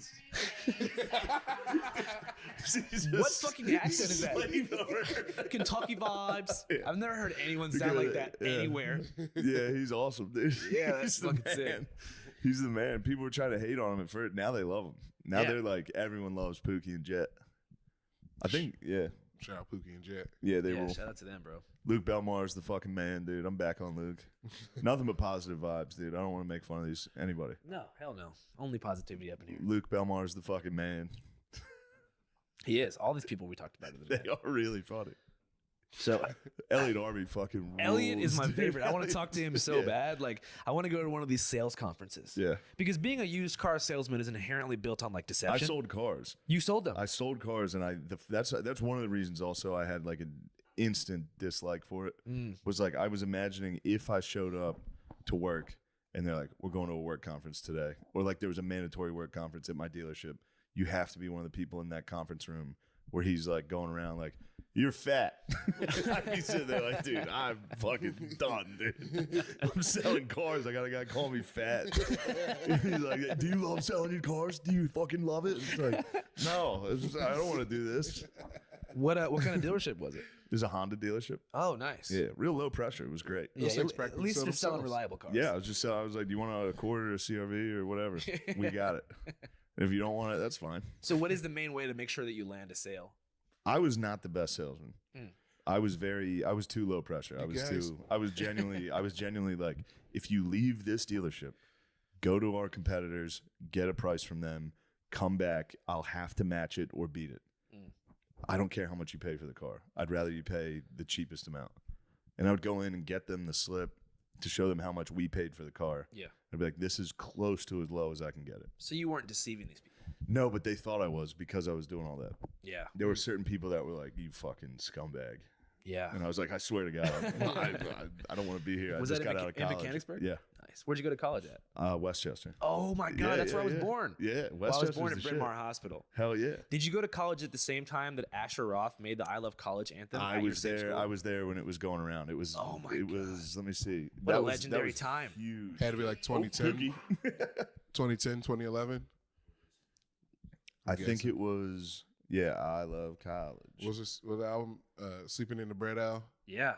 What fucking accent is that? Kentucky vibes. I've never heard anyone sound like that anywhere. Yeah, he's awesome, dude. Yeah, that's He's the fucking man. sick. He's the man. People were trying to hate on him at first. Now they love him. Now Yeah. they're like, everyone loves Pookie and Jet. I think, yeah. Shout out Pookie and Jet. Yeah, they Yeah, will. shout out to them, bro. Luke Belmar's the fucking man, dude. I'm back on Luke. Nothing but positive vibes, dude. I don't want to make fun of anybody. No, hell no. Only positivity up in here. Luke Belmar's the fucking man. He is. All these people we talked about today. They are really funny. So Elliot Arby fucking Elliot is rules, my dude. favorite. I want to talk to him so Yeah. bad. Like, I want to go to one of these sales conferences. Yeah. Because being a used car salesman is inherently built on like I deception. sold cars. You sold them. I sold cars, and that's one of the reasons also I had like an instant dislike for it. Was like I was imagining if I showed up to work and they're like, we're going to a work conference today, or like there was a mandatory work conference at my dealership, you have to be one of the people in that conference room where he's like going around like, you're fat. I'd be sitting there like, dude, I'm fucking done, dude. I'm selling cars. I got a guy call me fat. He's like, do you love selling your cars? Do you fucking love it? It's like, no, I don't want to do this. What kind of dealership was it? It was a Honda dealership. Oh, nice. Yeah, real low pressure. It was great. Yeah, things at practically least sell they're selling themselves. reliable cars. Yeah, I was like, do you want a quarter, a CRV, or whatever? We got it. And if you don't want it, that's fine. So what is the main way to make sure that you land a sale? I was not the best salesman. I was too low pressure. I was genuinely like, if you leave this dealership, go to our competitors, get a price from them, come back, I'll have to match it or beat it. I don't care how much you pay for the car. I'd rather you pay the cheapest amount. And I would go in and get them the slip to show them how much we paid for the car. Yeah. I'd be like, this is close to as low as I can get it. So you weren't deceiving these people. No, but they thought I was because I was doing all that. Yeah. There were certain people that were like, you fucking scumbag. Yeah. And I was like, I swear to God, I don't want to be here. Was I just that got out of in college. Mechanicsburg? Yeah. Nice. Where'd you go to college at? Westchester. Oh my God, that's where I was born. Yeah, Well, I was born at Westchester's the Bryn Mawr shit. Hospital. Hell yeah. Did you go to college at the same time that Asher Roth made the I Love College anthem? I at your was same there. school? I was there when it was going around. It was. Oh my It God. was. Let me see. What a That was legendary time. Huge. Had to be like 2010, 2010, 2011. I think it was. Yeah, I love college. Was the album Sleeping in the Bread Owl? Yeah.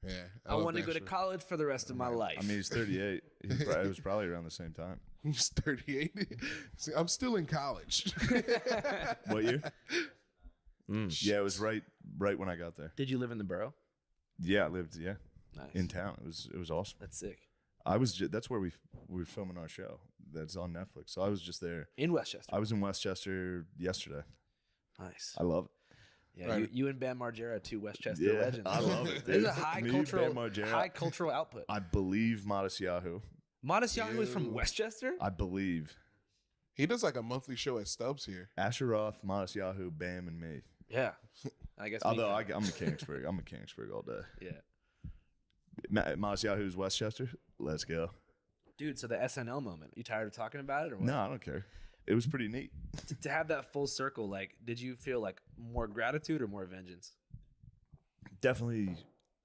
Yeah. I love want to that go to shit. college for the rest of my life. I mean, he's 38. It was probably around the same time. He's 38. See, I'm still in college. What year? Yeah, it was right when I got there. Did you live in the borough? Yeah, I lived. Yeah, Nice. in town. It was awesome. That's sick. That's where we were filming our show. That's on Netflix. So I was just there. In Westchester. I was in Westchester yesterday. Nice. I love it. Yeah, Right. you and Ben Margera, two Westchester Yeah, legends. I love it, There's dude. a high Me, cultural, Ben Margera. high cultural output. I believe Modest Yahoo. Modest Yahoo is from Westchester? I believe He does like a monthly show at Stubbs here. Asher Roth, Modest Yahoo, Bam, and me. Yeah. I guess. Although I'm Mechanicsburg. I'm Mechanicsburg all day. Yeah. Modest Yahoo's Westchester. Let's go. Dude, so the SNL moment. You tired of talking about it or what? No, I don't care. It was pretty neat. To have that full circle, like, did you feel like more gratitude or more vengeance? Definitely.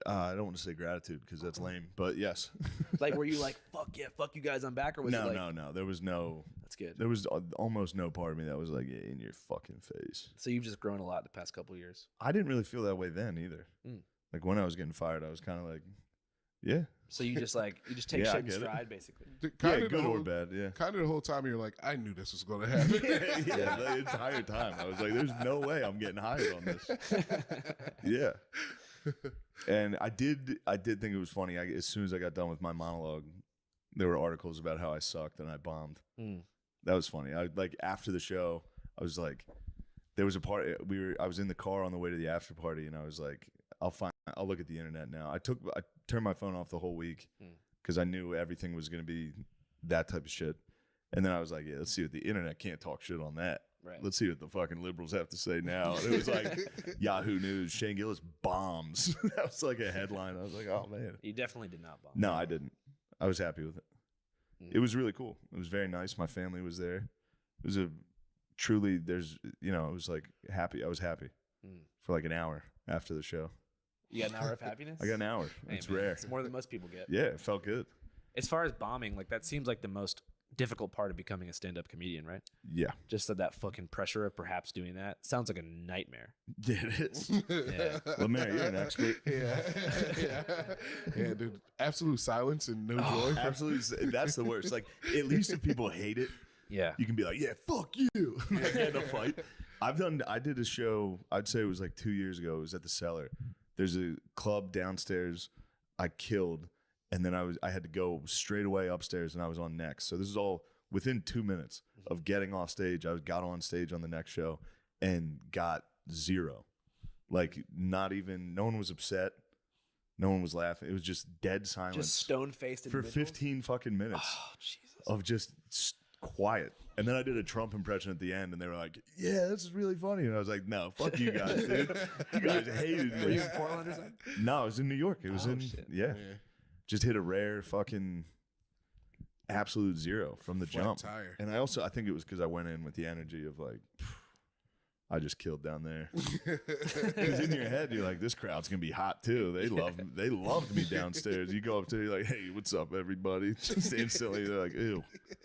I don't want to say gratitude because that's lame, but yes. Like, were you like, fuck yeah, fuck you guys, I'm back? Or was it like, No. There was no. That's good. There was almost no part of me that was like in your fucking face. So you've just grown a lot the past couple of years. I didn't really feel that way then either. Like when I was getting fired, I was kind of like, yeah. So you just take Yeah, I shit in get it. stride, basically. Kind Yeah, of good or bad, yeah. Kind of the whole time you're like, I knew this was going to happen. Yeah, the entire time. I was like, there's no way I'm getting hired on this. Yeah. And I did think it was funny. As soon as I got done with my monologue, there were articles about how I sucked and I bombed. That was funny. After the show, I was like, there was a part I was in the car on the way to the after party and I was like, I'll look at the internet now. I turned my phone off the whole week because I knew everything was going to be that type of shit. And then I was like, yeah, let's see what the internet can't talk shit on that. Right. Let's see what the fucking liberals have to say now. And it was like Yahoo News, Shane Gillis bombs. That was like a headline. I was like, oh man. You definitely did not bomb. No, I didn't. I was happy with it. It was really cool. It was very nice. My family was there. It was it was like happy. I was happy for like an hour after the show. You got an hour of happiness? I got an hour. Hey, It's man, rare. It's more than most people get. Yeah, it felt good. As far as bombing, like that seems like the most difficult part of becoming a stand-up comedian, right? Yeah. Just that fucking pressure of perhaps doing that sounds like a nightmare. Yeah, it is. Yeah. Lemaire, you're an expert. Yeah, dude. Absolute silence and no joy. Absolutely. That's the worst. Like, at least if people hate it, Yeah. you can be like, yeah, fuck you. Like, get in a fight. I did a show, I'd say it was like 2 years ago. It was at the Cellar. There's a club downstairs I killed, and then I had to go straight away upstairs, and I was on next. So this is all within 2 minutes of getting off stage. I got on stage on the next show and got 0. Like, not even, no one was upset. No one was laughing. It was just dead silence. Just stone-faced for individuals? 15 fucking minutes. Oh, Jesus. Of just quiet. And then I did a Trump impression at the end, and they were like, yeah, this is really funny. And I was like, no, fuck you guys, dude. You guys hated me. Were you in Portland or something? No, I was in New York. It was shit. Yeah. Just hit a rare fucking absolute 0 from the Flat jump. tire. And I think it was because I went in with the energy of like, I just killed down there. Because in your head, you're like, this crowd's gonna be hot too. They loved me downstairs. You go up to, you're like, hey, what's up, everybody? Just instantly, they're like, ew.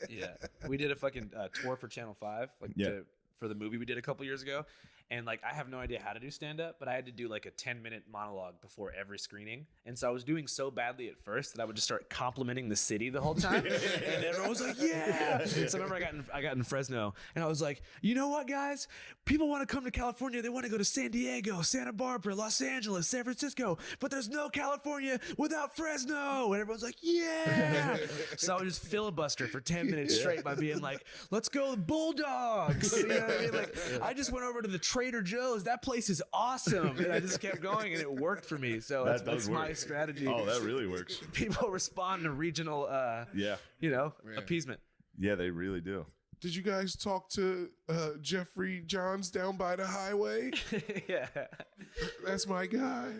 Yeah. We did a fucking tour for Channel 5, like for the movie we did a couple years ago. And like, I have no idea how to do stand-up, but I had to do like a 10-minute monologue before every screening. And so I was doing so badly at first that I would just start complimenting the city the whole time. And everyone was like, yeah. So I remember I got in Fresno, and I was like, you know what, guys? People want to come to California. They want to go to San Diego, Santa Barbara, Los Angeles, San Francisco. But there's no California without Fresno. And everyone's like, yeah. So I would just filibuster for 10 minutes straight by being like, let's go Bulldogs. You know what I mean? Like, I just went over to the Trader Joe's. That place is awesome. And I just kept going, and it worked for me. So that's my strategy. Oh, that really works. People respond to regional, appeasement. Yeah, they really do. Did you guys talk to Jeffrey Johns down by the highway? Yeah. That's my guy.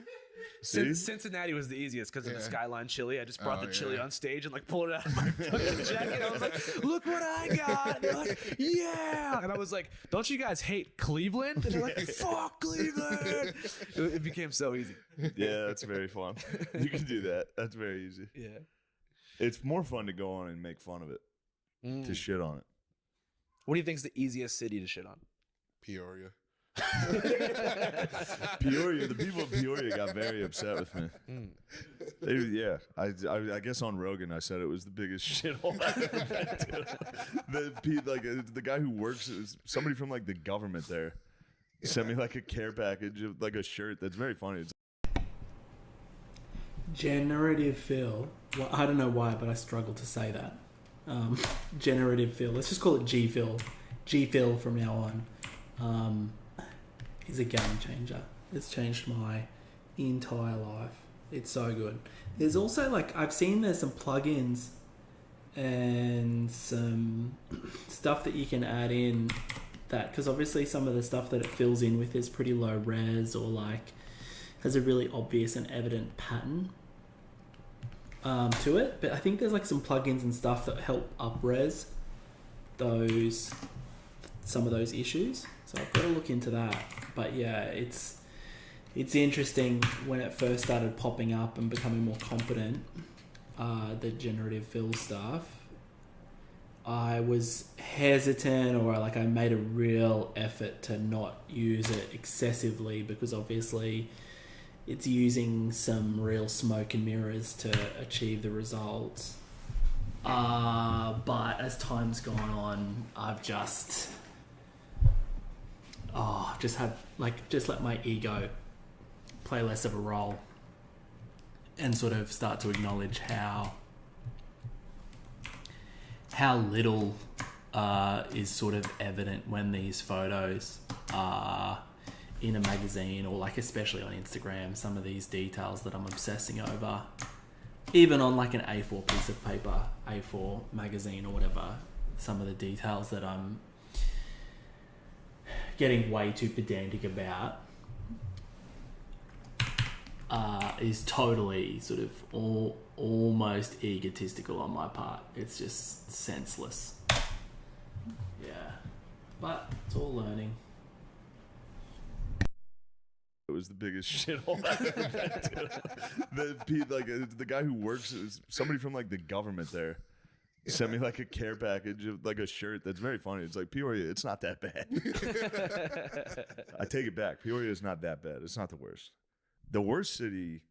Cincinnati was the easiest because of the Skyline chili. I just brought the chili on stage and like pulled it out of my fucking jacket. I was like, look what I got. And they're like, yeah. And I was like, don't you guys hate Cleveland? And they're like, fuck Cleveland. It became so easy. Yeah, that's very fun. You can do that. That's very easy. Yeah. It's more fun to go on and make fun of it, to shit on it. What do you think is the easiest city to shit on? Peoria. Peoria, the people of Peoria got very upset with me. I guess on Rogan I said it was the biggest shithole I've ever been to. The guy who works, somebody from like the government there, sent me like a care package of like a shirt that's very funny. It's Generative fill. Well, I don't know why, but I struggle to say that. Generative fill. Let's just call it G-fill. G-fill from now on. Is a game changer. It's changed my entire life. It's so good. There's also like, I've seen there's some plugins and some stuff that you can add in that, because obviously some of the stuff that it fills in with is pretty low res or like has a really obvious and evident pattern to it. But I think there's like some plugins and stuff that help up-res some of those issues. So I've got to look into that. But yeah, it's interesting when it first started popping up and becoming more competent, the generative fill stuff. I was hesitant, or like I made a real effort to not use it excessively, because obviously it's using some real smoke and mirrors to achieve the results. But as time's gone on, I've just let my ego play less of a role and sort of start to acknowledge how little is sort of evident when these photos are in a magazine, or like especially on Instagram, some of these details that I'm obsessing over, even on like an A4 piece of paper, A4 magazine or whatever, some of the details that I'm getting way too pedantic about is totally sort of almost egotistical on my part. It's just senseless. Yeah. But it's all learning. It was the biggest shithole I ever been to. The guy who works, somebody from like the government there, sent me like a care package of like a shirt that's very funny. It's like, Peoria, it's not that bad. I take it back. Peoria is not that bad. It's not the worst. The worst city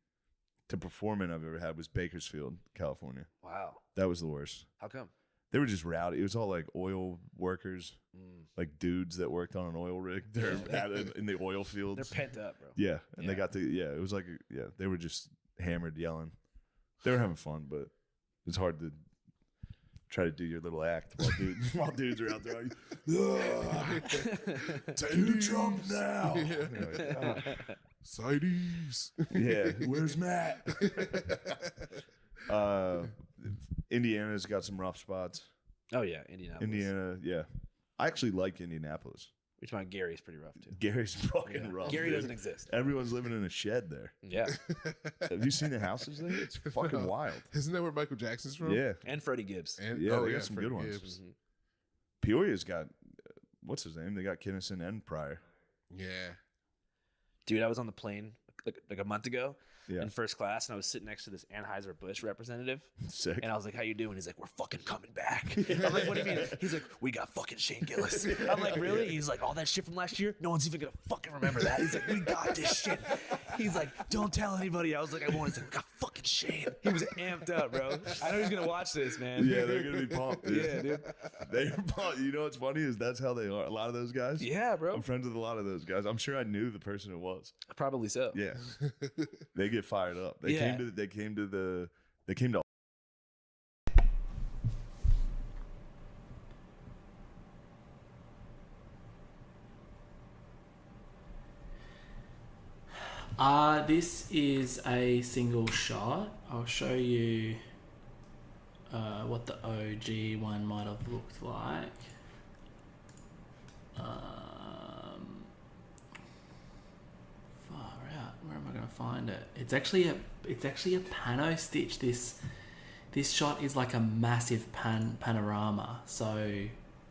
to perform in I've ever had was Bakersfield, California. Wow. That was the worst. How come? They were just rowdy. It was all like oil workers, like dudes that worked on an oil rig. They're in the oil fields. They're pent up, bro. Yeah, and they got it was like, they were just hammered, yelling. They were having fun, but it's hard to try to do your little act while dudes are out there like, take Trump now. Sideys. Yeah, where's Matt? Indiana's got some rough spots. Oh yeah, Indianapolis. Indiana, yeah. I actually like Indianapolis. Which one? Gary's pretty rough too. Gary's fucking rough. Gary dude. doesn't exist. Everyone's living in a shed there. Yeah. Have you seen the houses there? It's fucking wild. Isn't that where Michael Jackson's from? Yeah. And Freddie Gibbs. And, Yeah, they got some Freddie good ones. Gibbs. Peoria's got, what's his name? They got Kinnison and Pryor. Yeah. Dude, I was on the plane like a month ago Yeah. in first class, and I was sitting next to this Anheuser-Busch representative. Sick. And I was like, how you doing? He's like, we're fucking coming back. I'm like, what do you mean? He's like, we got fucking Shane Gillis. I'm like, really? He's like, all that shit from last year? No one's even going to fucking remember that. He's like, we got this shit. He's like, don't tell anybody. I was like, I won't. He's like, we got fucking Shane. He was amped up, bro. I know he's going to watch this, man. Yeah, they're going to be pumped, dude. Yeah, dude. They're pumped. You know what's funny is that's how they are. A lot of those guys. Yeah, bro. I'm friends with a lot of those guys. I'm sure I knew the person it was. Probably so. Yeah. They get fired up. They Yeah. came to This is a single shot. I'll show you what the OG one might have looked like. Far out. Where am I going to find it? It's actually a pano stitch. This shot is like a massive panorama. So,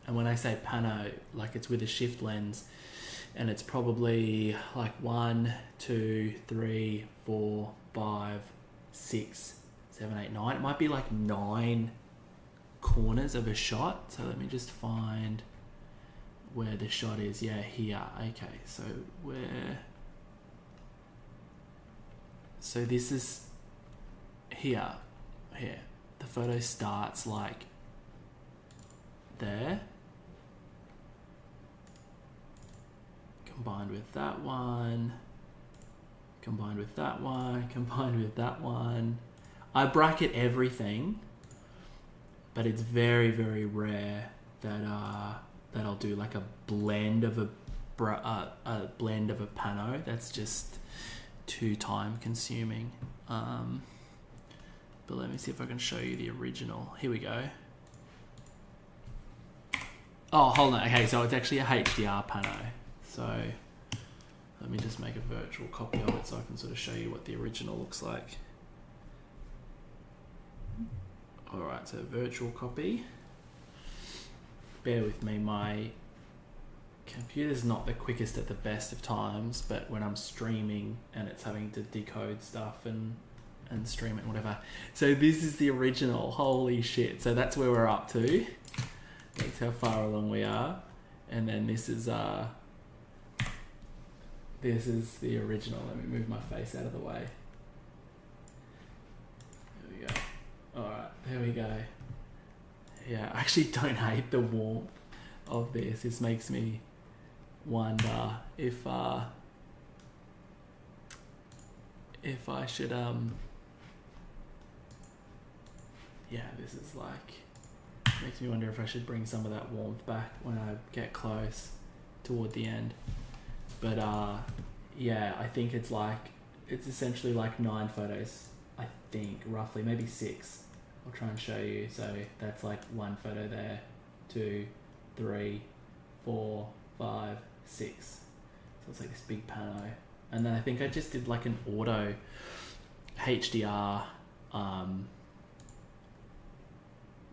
and when I say pano, like it's with a shift lens. And it's probably like 1, 2, 3, 4, 5, 6, 7, 8, 9. It might be like 9 corners of a shot. So let me just find where the shot is. Yeah, here. Okay, so this is here. Here. The photo starts like there. Combined with that one, combined with that one, combined with that one. I bracket everything, but it's very, very rare that I'll do like a blend of a pano. That's just too time consuming. But let me see if I can show you the original. Here we go. Oh, hold on. Okay, so it's actually a HDR pano. So let me just make a virtual copy of it so I can sort of show you what the original looks like. Alright, so virtual copy. Bear with me, my computer's not the quickest at the best of times, but when I'm streaming and it's having to decode stuff and stream it and whatever. So this is the original, holy shit. So that's where we're up to. That's how far along we are. And then this is the original. Let me move my face out of the way. There we go. Alright, there we go. Yeah, I actually don't hate the warmth of this. This makes me wonder if I should yeah, this is like, makes me wonder if I should bring some of that warmth back when I get close toward the end. But yeah, I think it's essentially like 9 photos, I think, roughly, maybe 6. I'll try and show you. So that's like 1 photo there, 2, 3, 4, 5, 6. So it's like this big pano. And then I think I just did like an auto HDR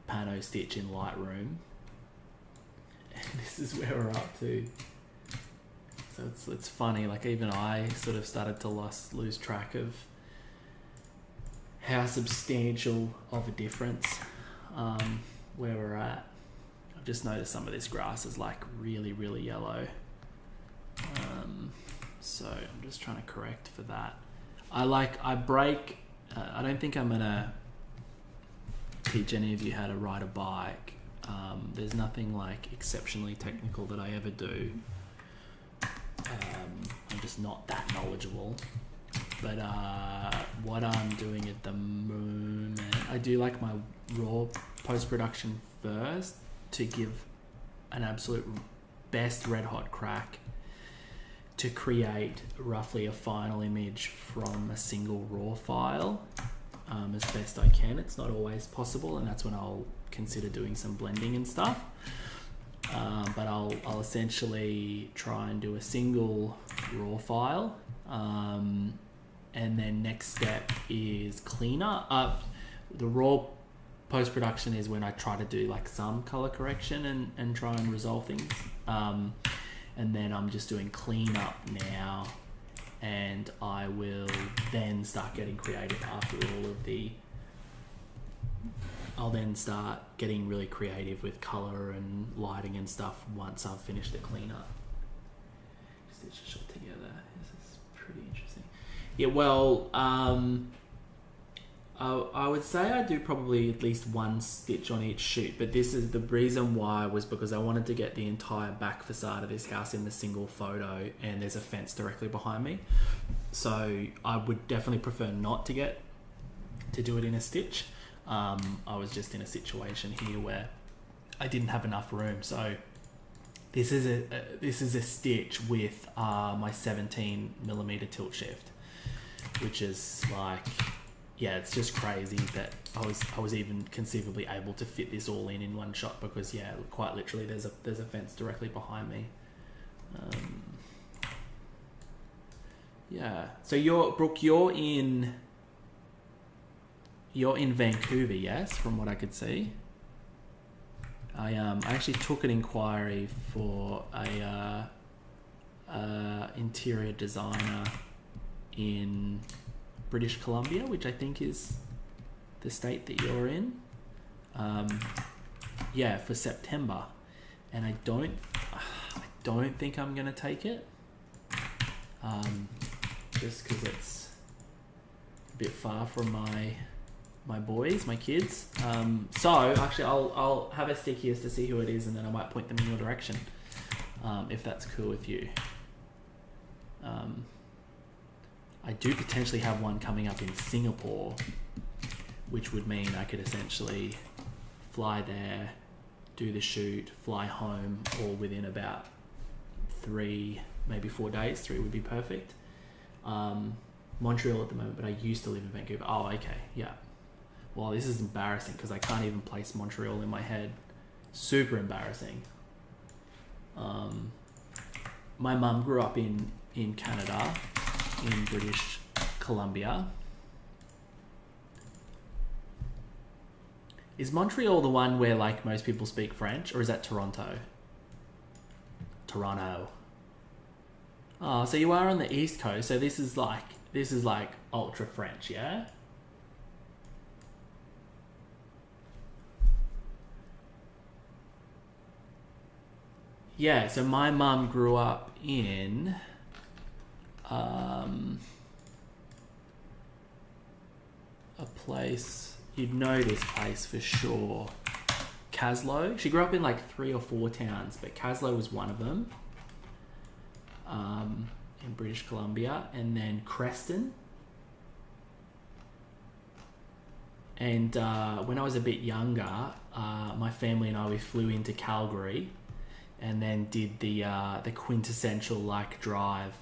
pano stitch in Lightroom. And this is where we're up to. So it's funny. Like even I sort of started to lose track of how substantial of a difference where we're at. I've just noticed some of this grass is like really, really yellow. So I'm just trying to correct for that. I break. I don't think I'm gonna teach any of you how to ride a bike. There's nothing like exceptionally technical that I ever do. I'm just not that knowledgeable. But what I'm doing at the moment, I do like my raw post-production first to give an absolute best red hot crack to create roughly a final image from a single raw file as best I can. It's not always possible, and that's when I'll consider doing some blending and stuff. But I'll essentially try and do a single raw file, and then next step is cleaner. The raw post-production is when I try to do like some color correction and try and resolve things, and then I'm just doing cleanup now, and I will then start getting creative after all of the I'll then start getting really creative with color and lighting and stuff once I've finished the cleanup. Stitch the shot together. This is pretty interesting. Yeah, well, I would say I do probably at least one stitch on each shoot, but this is the reason why was because I wanted to get the entire back facade of this house in the single photo, and there's a fence directly behind me. So I would definitely prefer not to do it in a stitch. I was just in a situation here where I didn't have enough room, so this is a stitch with my 17mm tilt shift, which is like, yeah, it's just crazy that I was even conceivably able to fit this all in one shot, because yeah, quite literally there's a fence directly behind me. Yeah, so Brooke, you're in Vancouver, yes, from what I could see. I actually took an inquiry for a interior designer in British Columbia, which I think is the state that you're in. Yeah, for September, and I don't think I'm gonna take it. Just because it's a bit far from my boys, my kids. So actually I'll have a stick here to see who it is, and then I might point them in your direction, if that's cool with you. I do potentially have one coming up in Singapore, which would mean I could essentially fly there, do the shoot, fly home, all within about 3, maybe 4 days. 3 would be perfect. Montreal at the moment, but I used to live in Vancouver. Oh, okay, yeah. Well, this is embarrassing because I can't even place Montreal in my head. Super embarrassing. My mum grew up in Canada, in British Columbia. Is Montreal the one where like most people speak French, or is that Toronto? Toronto. Oh, so you are on the East Coast, so this is like ultra French, yeah? Yeah, so my mum grew up in a place, you'd know this place for sure, Caslow. She grew up in like 3 or 4 towns, but Caslow was one of them, in British Columbia, and then Creston. And when I was a bit younger, my family and I, we flew into Calgary and then did the quintessential like drive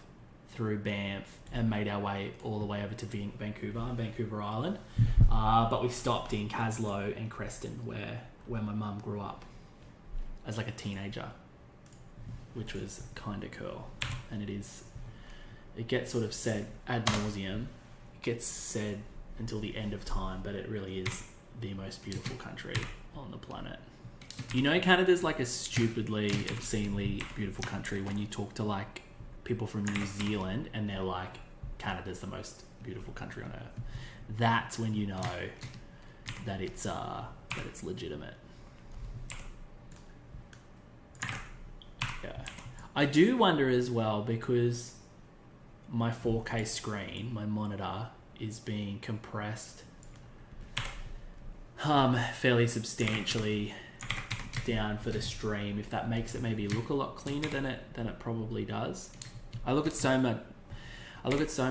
through Banff and made our way all the way over to Vancouver Island. But we stopped in Caslow and Creston, where my mum grew up as like a teenager, which was kind of cool. And it gets sort of said ad nauseum. It gets said until the end of time, but it really is the most beautiful country on the planet. You know, Canada's like a stupidly, obscenely beautiful country when you talk to like people from New Zealand, and they're like, Canada's the most beautiful country on earth. That's when you know that it's legitimate. Yeah, I do wonder as well, because my 4K screen, my monitor, is being compressed fairly substantially down for the stream. If that makes it maybe look a lot cleaner than it probably does. I look at so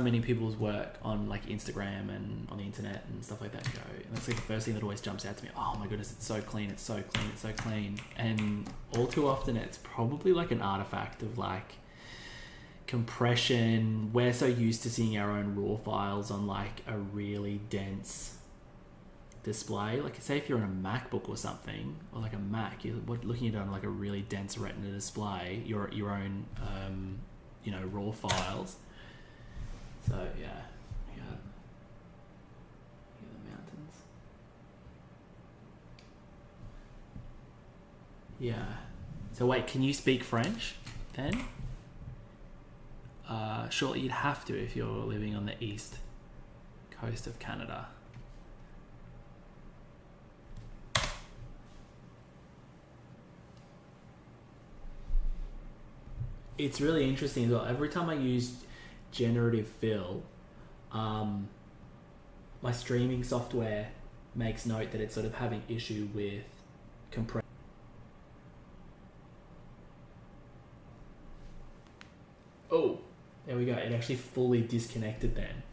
many people's work on like Instagram and on the internet and stuff like that, and that's like the first thing that always jumps out to me. Oh my goodness, it's so clean, it's so clean, it's so clean. And all too often it's probably like an artifact of like compression. We're so used to seeing our own raw files on like a really dense display. Like say if you're on a MacBook or something, or like a Mac, you're looking at it on like a really dense Retina display, your own raw files. So yeah, here are the mountains. Yeah. So wait, can you speak French then? Surely you'd have to if you're living on the east coast of Canada. It's really interesting as well. Every time I use generative fill, my streaming software makes note that it's sort of having issue with compression. Oh, there we go. It actually fully disconnected then.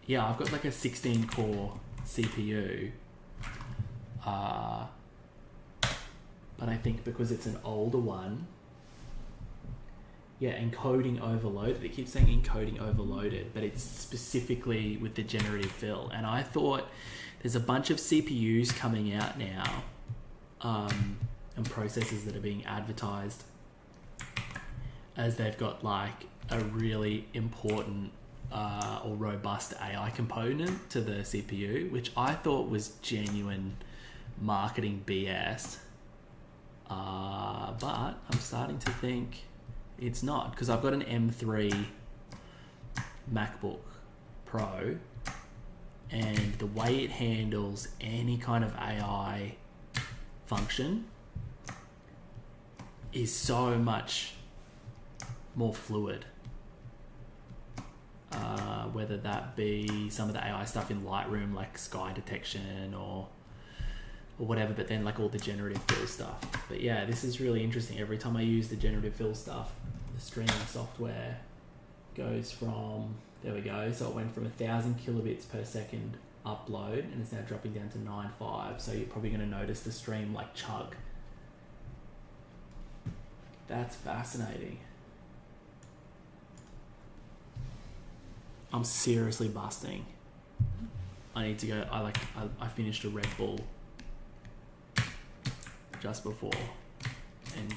Yeah, I've got like a 16 core CPU. But I think because it's an older one, yeah, encoding overloaded. It keeps saying encoding overloaded, but it's specifically with the generative fill. And I thought there's a bunch of CPUs coming out now, and processors that are being advertised as they've got like a really important or robust AI component to the CPU, which I thought was genuine marketing BS. But I'm starting to think it's not, because I've got an M3 MacBook Pro, and the way it handles any kind of AI function is so much more fluid. Whether that be some of the AI stuff in Lightroom, like sky detection or whatever, but then like all the generative fill stuff. But yeah, this is really interesting. Every time I use the generative fill stuff, the streaming software goes from, there we go, so it went from 1,000 kilobits per second upload, and it's now dropping down to 9.5, so you're probably going to notice the stream like chug. That's fascinating. I'm seriously busting. I need to go. I finished a Red Bull just before, and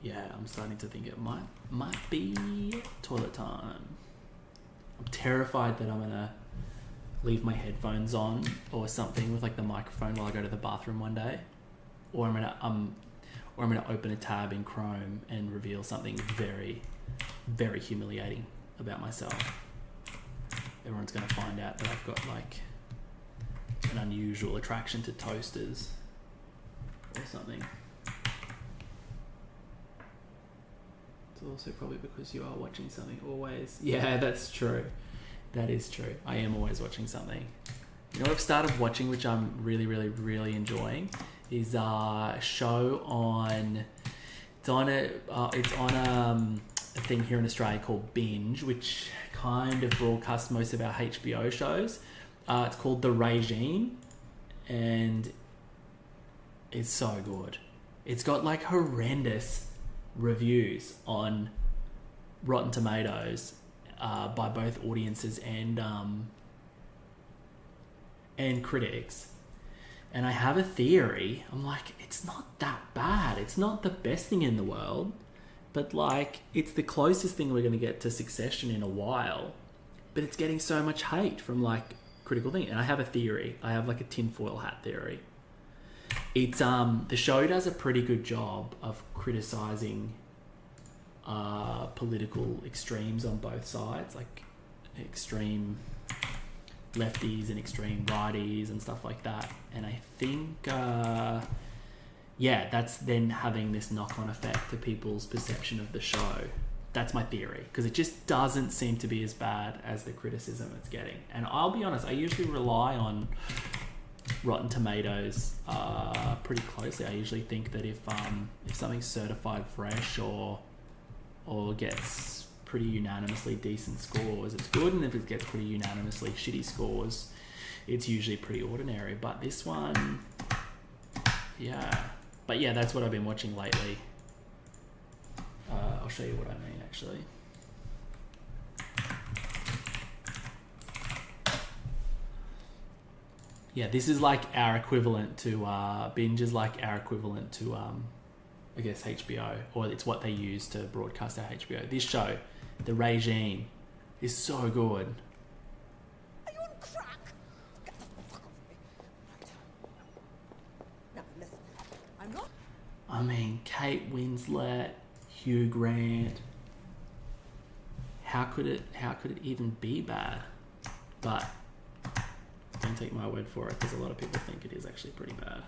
yeah, I'm starting to think it might be toilet time. I'm terrified that I'm gonna leave my headphones on or something with like the microphone while I go to the bathroom one day, or I'm gonna open a tab in Chrome and reveal something very, very humiliating about myself. Everyone's gonna find out that I've got like an unusual attraction to toasters or something. It's also probably because you are watching something always. Yeah, that's true. That is true. I am always watching something. You know what I've started watching, which I'm really, really, really enjoying, is a show on. It's on a thing here in Australia called Binge, which kind of broadcasts most of our HBO shows. It's called The Regime, and it's so good. It's got like horrendous reviews on Rotten Tomatoes by both audiences and critics. And I have a theory. I'm like, it's not that bad. It's not the best thing in the world, but like, it's the closest thing we're going to get to Succession in a while. But it's getting so much hate from like critical thing. And I have a theory. I have like a tinfoil hat theory. It's the show does a pretty good job of criticizing political extremes on both sides, like extreme lefties and extreme righties and stuff like that. And I think that's then having this knock-on effect to people's perception of the show. That's my theory, because it just doesn't seem to be as bad as the criticism it's getting. And I'll be honest, I usually rely on Rotten Tomatoes pretty closely. I usually think that if something's certified fresh or gets pretty unanimously decent scores, it's good, and if it gets pretty unanimously shitty scores, it's usually pretty ordinary. But this one, that's what I've been watching lately. I'll show you what I mean, actually. Yeah, this is like our equivalent to Binge is like our equivalent to I guess HBO, or it's what they use to broadcast our HBO. This show, The Regime, is so good. Are you on crack? Get the fuck off me. Right. Now listen, I'm not. I mean, Kate Winslet, Hugh Grant. How could it even be bad? But don't take my word for it, because a lot of people think it is actually pretty bad.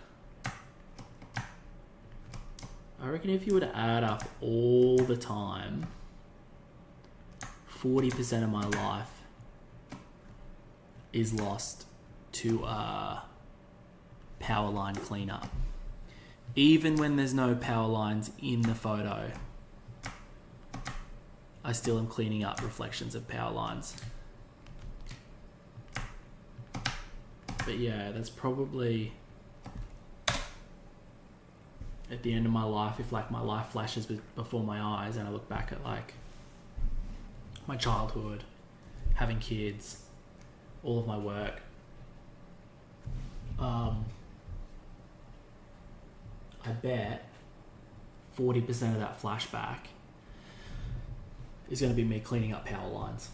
I reckon if you were to add up all the time, 40% of my life is lost to power line cleanup. Even when there's no power lines in the photo, I still am cleaning up reflections of power lines. But yeah, that's probably at the end of my life, if like my life flashes before my eyes and I look back at like my childhood, having kids, all of my work, I bet 40% of that flashback is going to be me cleaning up power lines.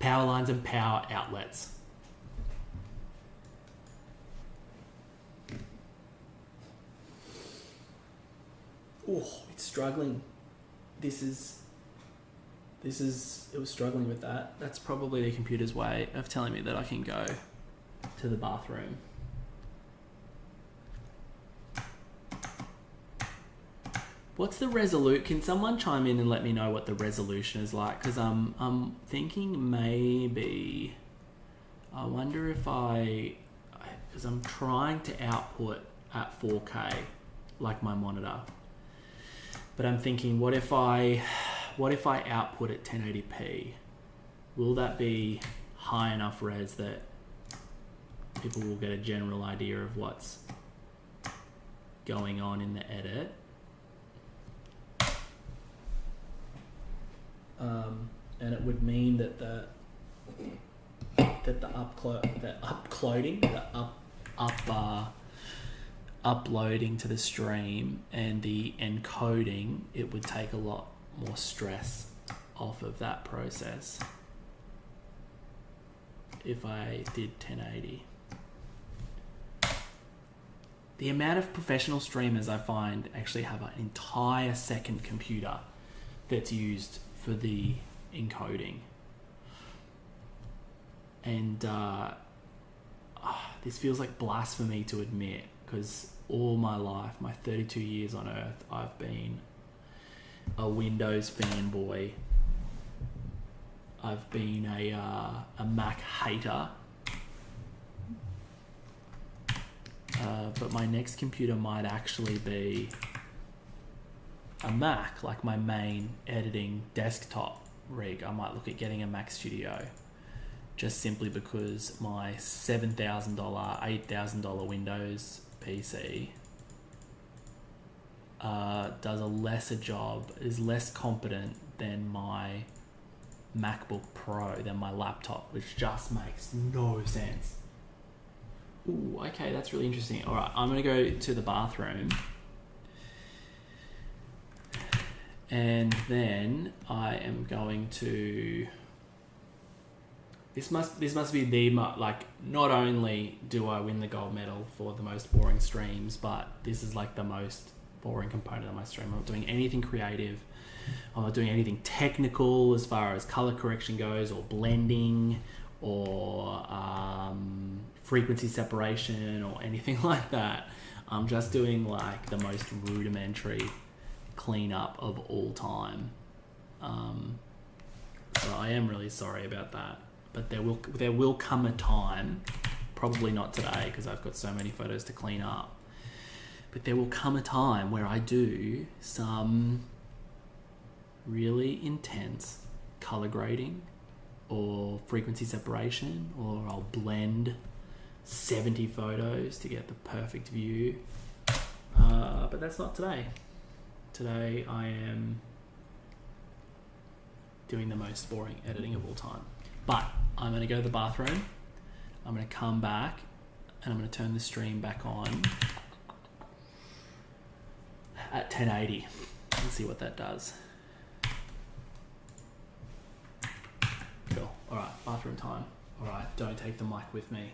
Power lines and power outlets. Oh, it's struggling. It was struggling with that. That's probably the computer's way of telling me that I can go to the bathroom. What's the resolution? Can someone chime in and let me know what the resolution is like? Because I'm thinking maybe, I wonder if because I'm trying to output at 4K like my monitor. But I'm thinking, what if I output at 1080p? Will that be high enough res that people will get a general idea of what's going on in the edit? And it would mean that uploading to the stream and the encoding, it would take a lot more stress off of that process if I did 1080. The amount of professional streamers I find actually have an entire second computer that's used for the encoding. And this feels like blasphemy to admit, because all my life, my 32 years on Earth, I've been a Windows fanboy. I've been a Mac hater. But my next computer might actually be a Mac, like my main editing desktop rig. I might look at getting a Mac Studio, just simply because my $7,000, $8,000 Windows PC does a lesser job, is less competent than my MacBook Pro, than my laptop, which just makes no sense. Ooh, okay, that's really interesting. All right, I'm going to go to the bathroom. And then I am going to This must be the like. Not only do I win the gold medal for the most boring streams, but this is like the most boring component of my stream. I'm not doing anything creative. I'm not doing anything technical as far as color correction goes, or blending, or frequency separation, or anything like that. I'm just doing like the most rudimentary cleanup of all time. So I am really sorry about that. But there will come a time, probably not today because I've got so many photos to clean up, but there will come a time where I do some really intense color grading or frequency separation, or I'll blend 70 photos to get the perfect view. But that's not today. Today I am doing the most boring editing of all time. But I'm going to go to the bathroom. I'm going to come back and I'm going to turn the stream back on at 1080 and see what that does. Cool. All right, bathroom time. All right, don't take the mic with me.